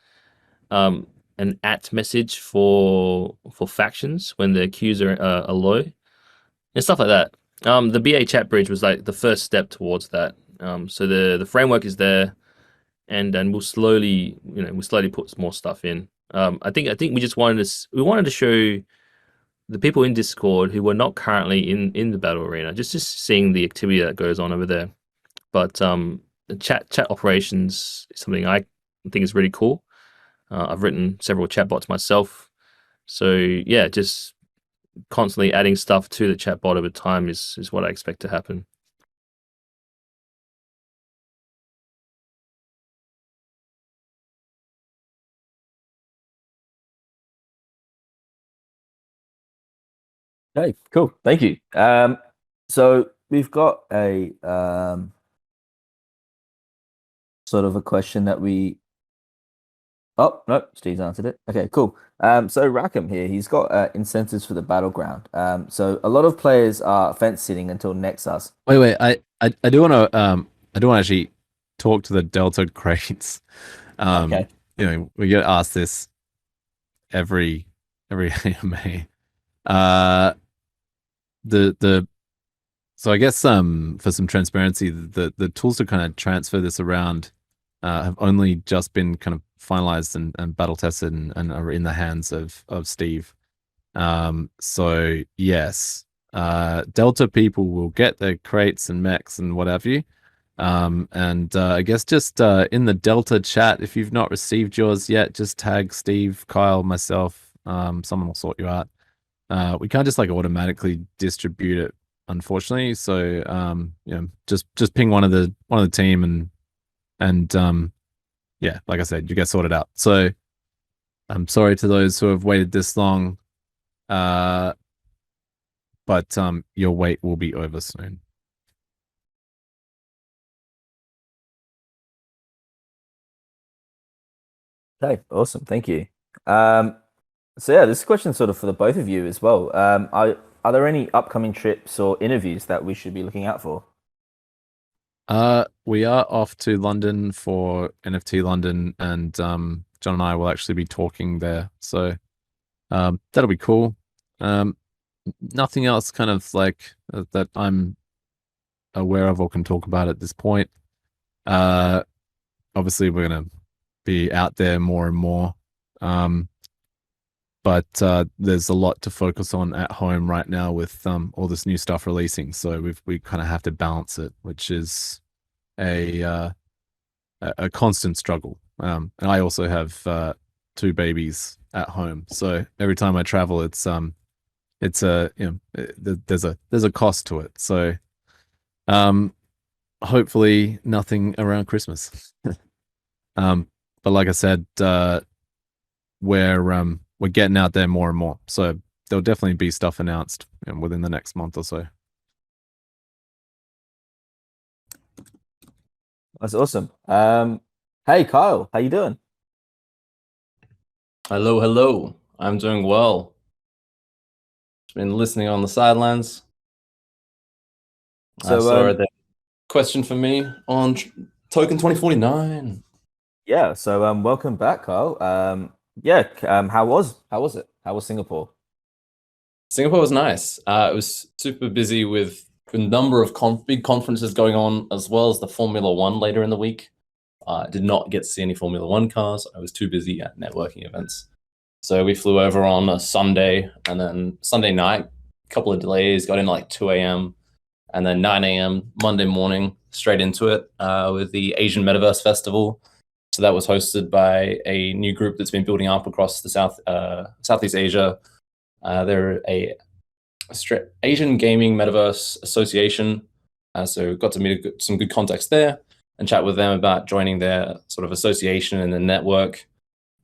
an at message for factions when their queues are low, and stuff like that. The BA chat bridge was like the first step towards that. So the framework is there, and we'll slowly put more stuff in. I think we just wanted to show the people in Discord who were not currently in the battle arena, just seeing the activity that goes on over there. But the chat operations is something I think is really cool. I've written several chatbots myself, so yeah, just constantly adding stuff to the chatbot over time is what I expect to happen. Okay, cool. Thank you. So we've got a sort of a question that we. Oh no, Steve's answered it. Okay, cool. So Rackham here, he's got incentives for the Battleground. So a lot of players are fence sitting until Nexus. Wait, I do want to actually talk to the Delta crates. Okay. we get asked this every AMA. So I guess for some transparency, the tools to kind of transfer this around have only just been kind of finalized and battle tested and are in the hands of Steve. So yes, Delta people will get their crates and mechs and what have you. And I guess just in the Delta chat, if you've not received yours yet, just tag Steve, Kyle, myself. Someone will sort you out. We can't just like automatically distribute it, unfortunately. So just ping one of the team and yeah, like I said, you get sorted out. So I'm sorry to those who have waited this long. But your wait will be over soon. Okay, awesome. Thank you. So yeah, this question sort of for the both of you as well. Are there any upcoming trips or interviews that we should be looking out for? We are off to London for NFT London, and John and I will actually be talking there. So that'll be cool. Nothing else kind of like that I'm aware of or can talk about at this point. Obviously we're gonna be out there more and more. But there's a lot to focus on at home right now with all this new stuff releasing. So we kind of have to balance it, which is a constant struggle. And I also have 2 babies at home, so every time I travel, it's a there's a cost to it. So hopefully nothing around Christmas. But like I said, we're getting out there more and more. So there'll definitely be stuff announced within the next month or so. That's awesome. Hey Kyle, how you doing? Hello. I'm doing well. Just been listening on the sidelines. So, So the question for me on Token 2049. Yeah, so welcome back, Kyle. How was it? How was Singapore? Singapore was nice. It was super busy with a number of big conferences going on, as well as the Formula One later in the week. I did not get to see any Formula One cars. I was too busy at networking events. So we flew over on a Sunday, and then Sunday night, a couple of delays, got in at like 2 a.m. and then 9 a.m. Monday morning, straight into it with the Asian Metaverse Festival. So that was hosted by a new group that's been building up across the Southeast Asia. They're a Asian Gaming Metaverse Association. So got to meet some good contacts there and chat with them about joining their sort of association and the network.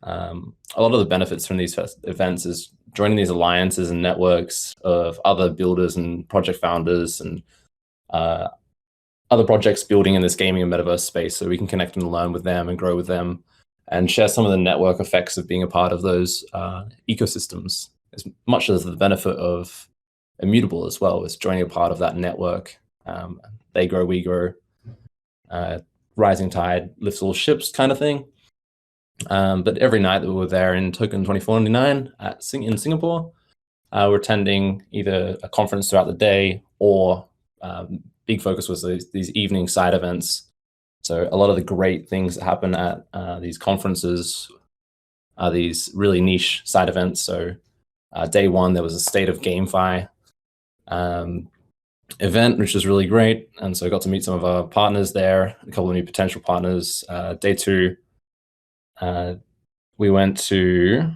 A lot of the benefits from these events is joining these alliances and networks of other builders and project founders and other projects building in this gaming and metaverse space, so we can connect and learn with them and grow with them and share some of the network effects of being a part of those ecosystems, as much as the benefit of Immutable as well is joining a part of that network. They grow, we grow. Rising tide lifts all ships kind of thing. But every night that we were there in Token 2049 in Singapore, we're attending either a conference throughout the day or big focus was these evening side events. So a lot of the great things that happen at these conferences are these really niche side events. So day one, there was a State of GameFi event, which was really great. And so I got to meet some of our partners there, a couple of new potential partners. Day two, we went to,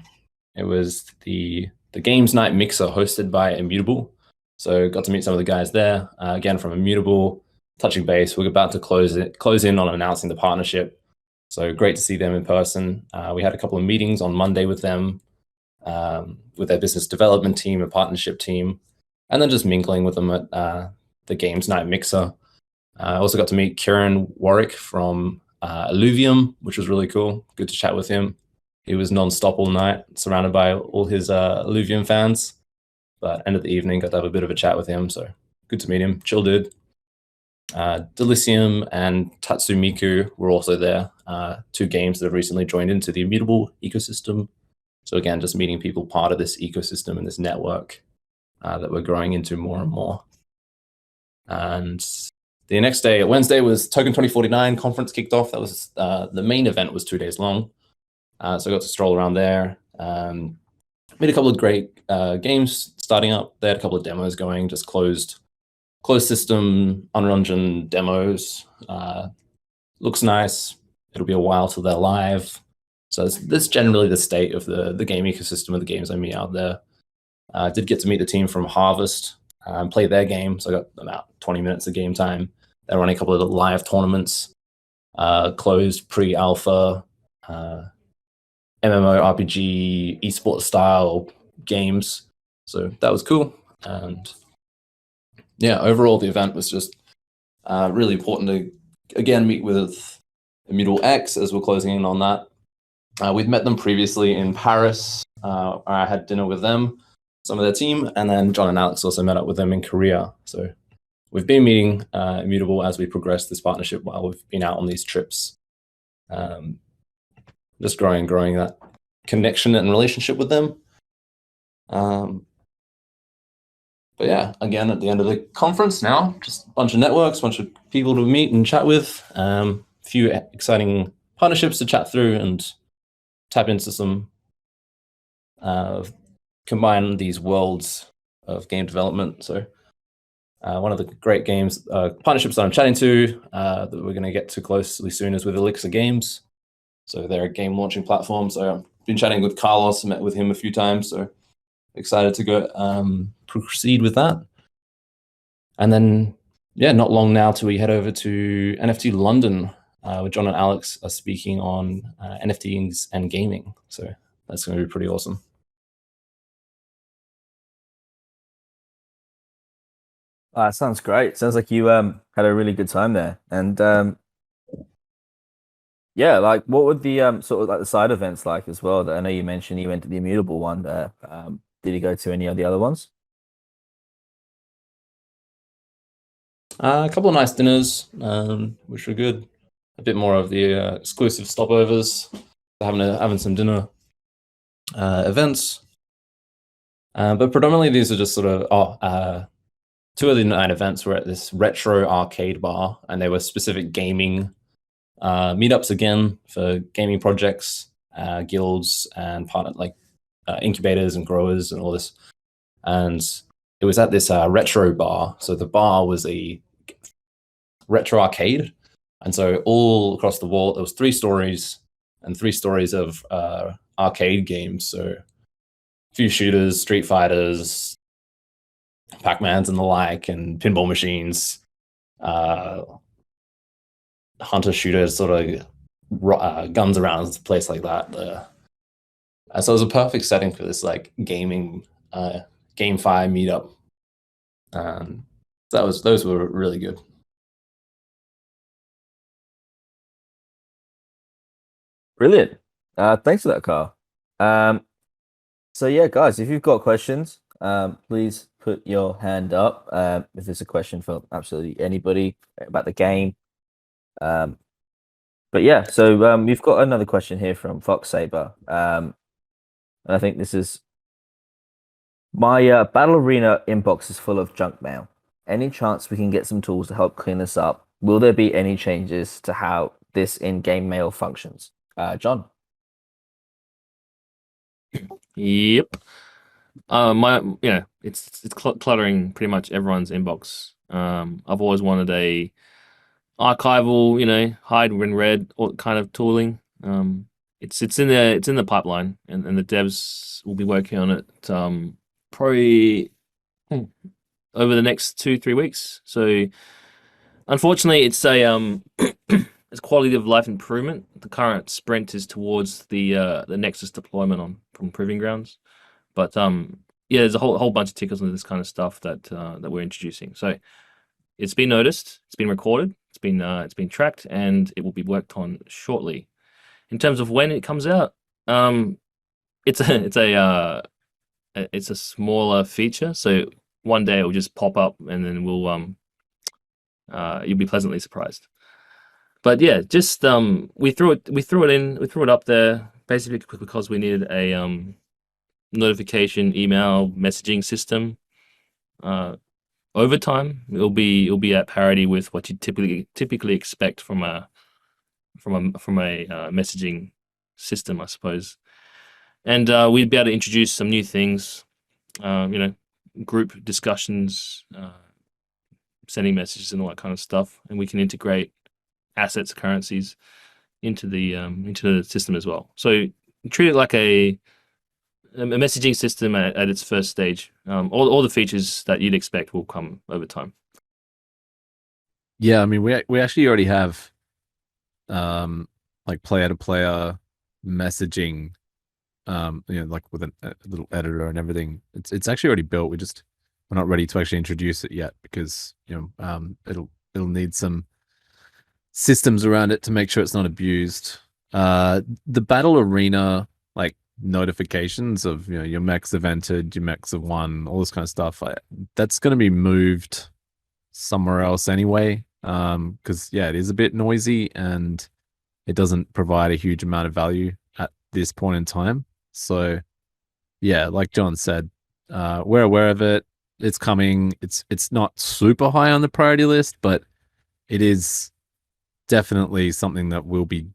it was the Games Night Mixer hosted by Immutable. So got to meet some of the guys there, again from Immutable, touching base. We're about to close in on announcing the partnership. So great to see them in person. We had a couple of meetings on Monday with them, with their business development team, a partnership team, and then just mingling with them at the Games Night Mixer. I also got to meet Kieran Warwick from Illuvium, which was really cool. Good to chat with him. He was non-stop all night, surrounded by all his Illuvium fans. But end of the evening, got to have a bit of a chat with him. So good to meet him. Chill dude. Delicium and Tatsumiku were also there. two games that have recently joined into the Immutable ecosystem. So again, just meeting people part of this ecosystem and this network that we're growing into more and more. And the next day, Wednesday, was Token 2049 conference kicked off. That was the main event was 2 days long. So I got to stroll around there. Made a couple of great games starting up. They had a couple of demos going, just closed system Unreal Engine demos. Looks nice. It'll be a while till they're live. So that's generally the state of the game ecosystem of the games I meet out there. I did get to meet the team from Harvest and play their game. So I got about 20 minutes of game time. They're running a couple of live tournaments, closed pre-alpha, MMORPG, esports style games. So that was cool. And yeah, overall, the event was just really important to, again, meet with Immutable X as we're closing in on that. We'd met them previously in Paris. I had dinner with them, some of their team, and then John and Alex also met up with them in Korea. So we've been meeting Immutable as we progress this partnership while we've been out on these trips. Just growing that connection and relationship with them. But yeah, again, at the end of the conference now, just a bunch of networks, a bunch of people to meet and chat with, a few exciting partnerships to chat through and tap into some, combine these worlds of game development. So one of the great games, partnerships that I'm chatting to that we're going to get to closely soon is with Elixir Games. So they're a game launching platform. So I've been chatting with Carlos, met with him a few times. So excited to go proceed with that. And then, yeah, not long now till we head over to NFT London, where John and Alex are speaking on NFTs and gaming. So that's going to be pretty awesome. Sounds great. Sounds like you had a really good time there. And yeah, like what would the sort of like the side events like as well? That I know you mentioned you went to the Immutable one there. Did you go to any of the other ones? A couple of nice dinners, which were good. A bit more of the exclusive stopovers, having some dinner events. But predominantly these are just sort of two of the night events were at this retro arcade bar, and they were specific gaming meetups again for gaming projects, guilds, and partner like incubators and growers and all this. And it was at this retro bar. So the bar was a retro arcade, and so all across the wall there was 3 stories and 3 stories of arcade games. So a few shooters, Street Fighters, Pac-Mans and the like, and pinball machines, hunter shooters, sort of guns around the place like that. So it was a perfect setting for this like gaming GameFi meetup. Those were really good. Brilliant. Thanks for that, Carl. So yeah, guys, if you've got questions, please put your hand up if there's a question for absolutely anybody about the game. But yeah, so we've got another question here from Fox Saber. And I think this is my Battle Arena inbox is full of junk mail. Any chance we can get some tools to help clean this up? Will there be any changes to how this in-game mail functions? John. Yep. It's cluttering pretty much everyone's inbox. I've always wanted a archival, hide when read kind of tooling. It's in the pipeline, and the devs will be working on it probably over the next 2-3 weeks. So unfortunately, it's a it's quality of life improvement. The current sprint is towards the Nexus deployment from Proving Grounds, but yeah, there's a whole bunch of tickets on this kind of stuff that we're introducing. So it's been noticed, it's been recorded, it's been tracked, and it will be worked on shortly. In terms of when it comes out, it's a smaller feature. So one day it will just pop up, and then you'll be pleasantly surprised. But yeah, just we threw it up there basically because we needed a notification, email, messaging system. Over time, it'll be at parity with what you typically expect from a messaging system, I suppose. And we'd be able to introduce some new things, group discussions, sending messages and all that kind of stuff, and we can integrate assets, currencies into the system as well. So treat it like a messaging system at its first stage. All the features that you'd expect will come over time. Yeah, I mean, we actually already have like player to player messaging, like with a little editor and everything. It's actually already built. We're not ready to actually introduce it yet because it'll need some systems around it to make sure it's not abused. The battle arena like notifications of your mechs have entered, your mechs have won, all this kind of stuff. That's going to be moved somewhere else anyway. Because it is a bit noisy and it doesn't provide a huge amount of value at this point in time. So yeah, like John said, we're aware of it. It's coming. It's not super high on the priority list, but it is definitely something that will be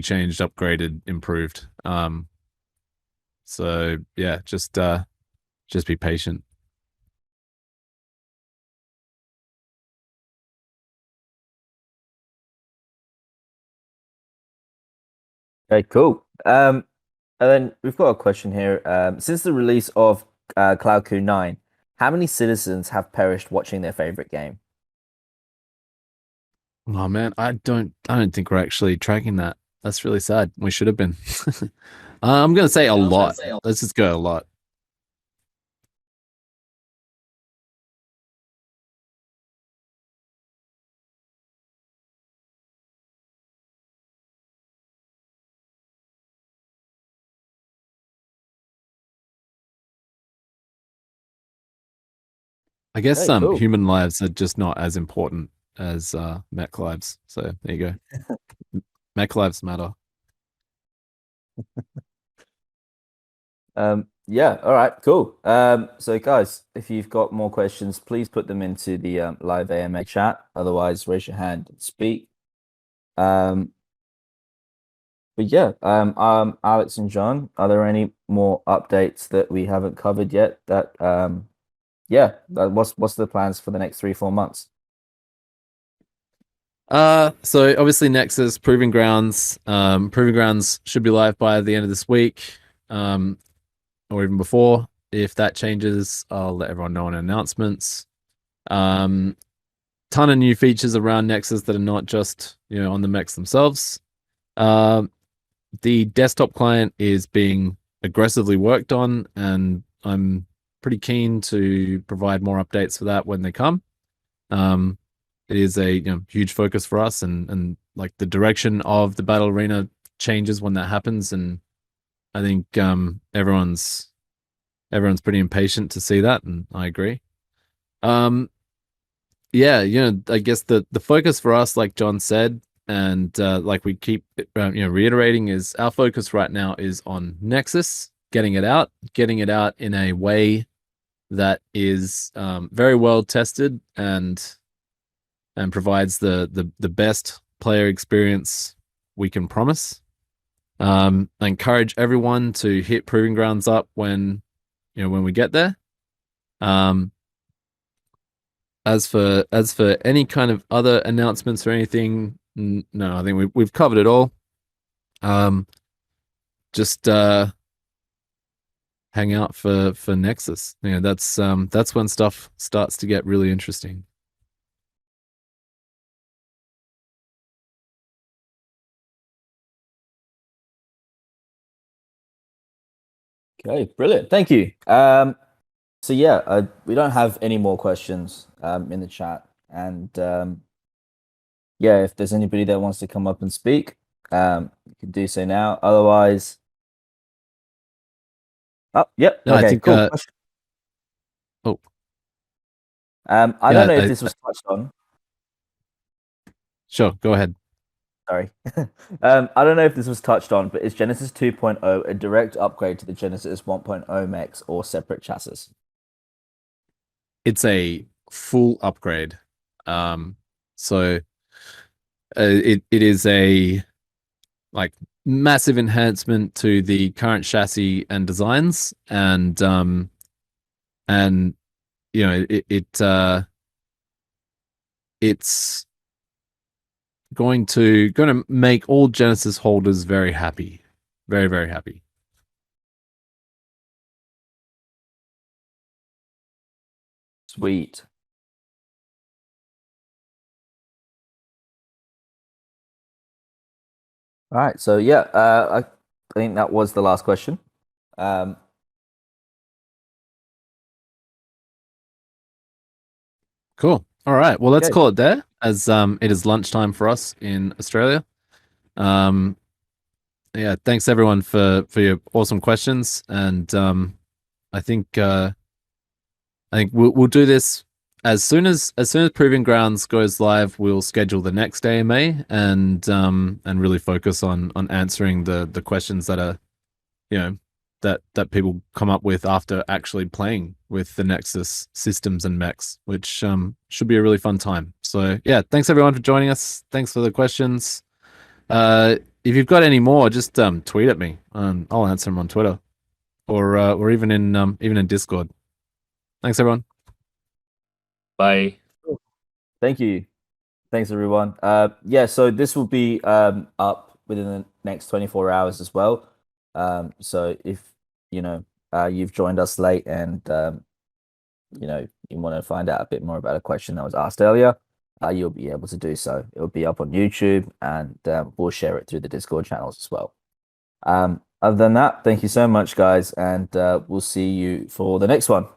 changed, upgraded, improved. So yeah, just be patient. Okay, cool. And then we've got a question here. Since the release of Cloud 9, how many citizens have perished watching their favorite game? Oh man, I don't think we're actually tracking that. That's really sad. We should have been. I'm gonna say a lot. Let's just go a lot. I guess Okay, cool. human lives are just not as important as mech lives. So there you go. Mech lives matter. Yeah, all right, cool. So guys, if you've got more questions, please put them into the live AMA chat. Otherwise, raise your hand and speak. But yeah, Alex and John, are there any more updates that we haven't covered yet? What's the plans for the next 3-4 months? So obviously Nexus Proving Grounds. Proving Grounds should be live by the end of this week, or even before. If that changes, I'll let everyone know in announcements. Ton of new features around Nexus that are not just on the mechs themselves. The desktop client is being aggressively worked on, and I'm pretty keen to provide more updates for that when they come. It is a huge focus for us, and like the direction of the battle arena changes when that happens, and I think everyone's pretty impatient to see that, and I agree. Yeah, I guess the focus for us, like John said, and like we keep reiterating, is our focus right now is on Nexus, getting it out in a way that is very well tested and provides the best player experience we can promise. I encourage everyone to hit Proving Grounds up when we get there. As for any kind of other announcements or anything, no, I think we've covered it all. Just hang out for Nexus. That's when stuff starts to get really interesting. Okay, brilliant. Thank you. So yeah, we don't have any more questions in the chat, and yeah, if there's anybody that wants to come up and speak, you can do so now. Otherwise, yep. No, Okay, I think, cool. oh, I yeah, don't know if this was touched on. Sure, go ahead. Sorry. I don't know if this was touched on, but is Genesis 2.0 a direct upgrade to the Genesis 1.0 mechs or separate chassis? It's a full upgrade. So it is a like massive enhancement to the current chassis and designs, and you know it's going to make all Genesis holders very happy, very, very happy. Sweet. All right. So yeah, I think that was the last question. Cool. All right. Well, let's Okay. call it there, as it is lunchtime for us in Australia. Yeah, thanks everyone for your awesome questions, and I think we'll do this as soon as Proving Grounds goes live. We'll schedule the next AMA and really focus on answering the questions that are, that people come up with after actually playing with the Nexus systems and mechs, which should be a really fun time. So yeah, thanks everyone for joining us. Thanks for the questions. If you've got any more, just tweet at me. I'll answer them on Twitter, or even in Discord. Thanks everyone. Bye. Thank you. Thanks everyone. Yeah, so this will be up within the next 24 hours as well. So if you've joined us late and you want to find out a bit more about a question that was asked earlier, you'll be able to do so. It'll be up on YouTube, and we'll share it through the Discord channels as well. Other than that, thank you so much, guys, and we'll see you for the next one.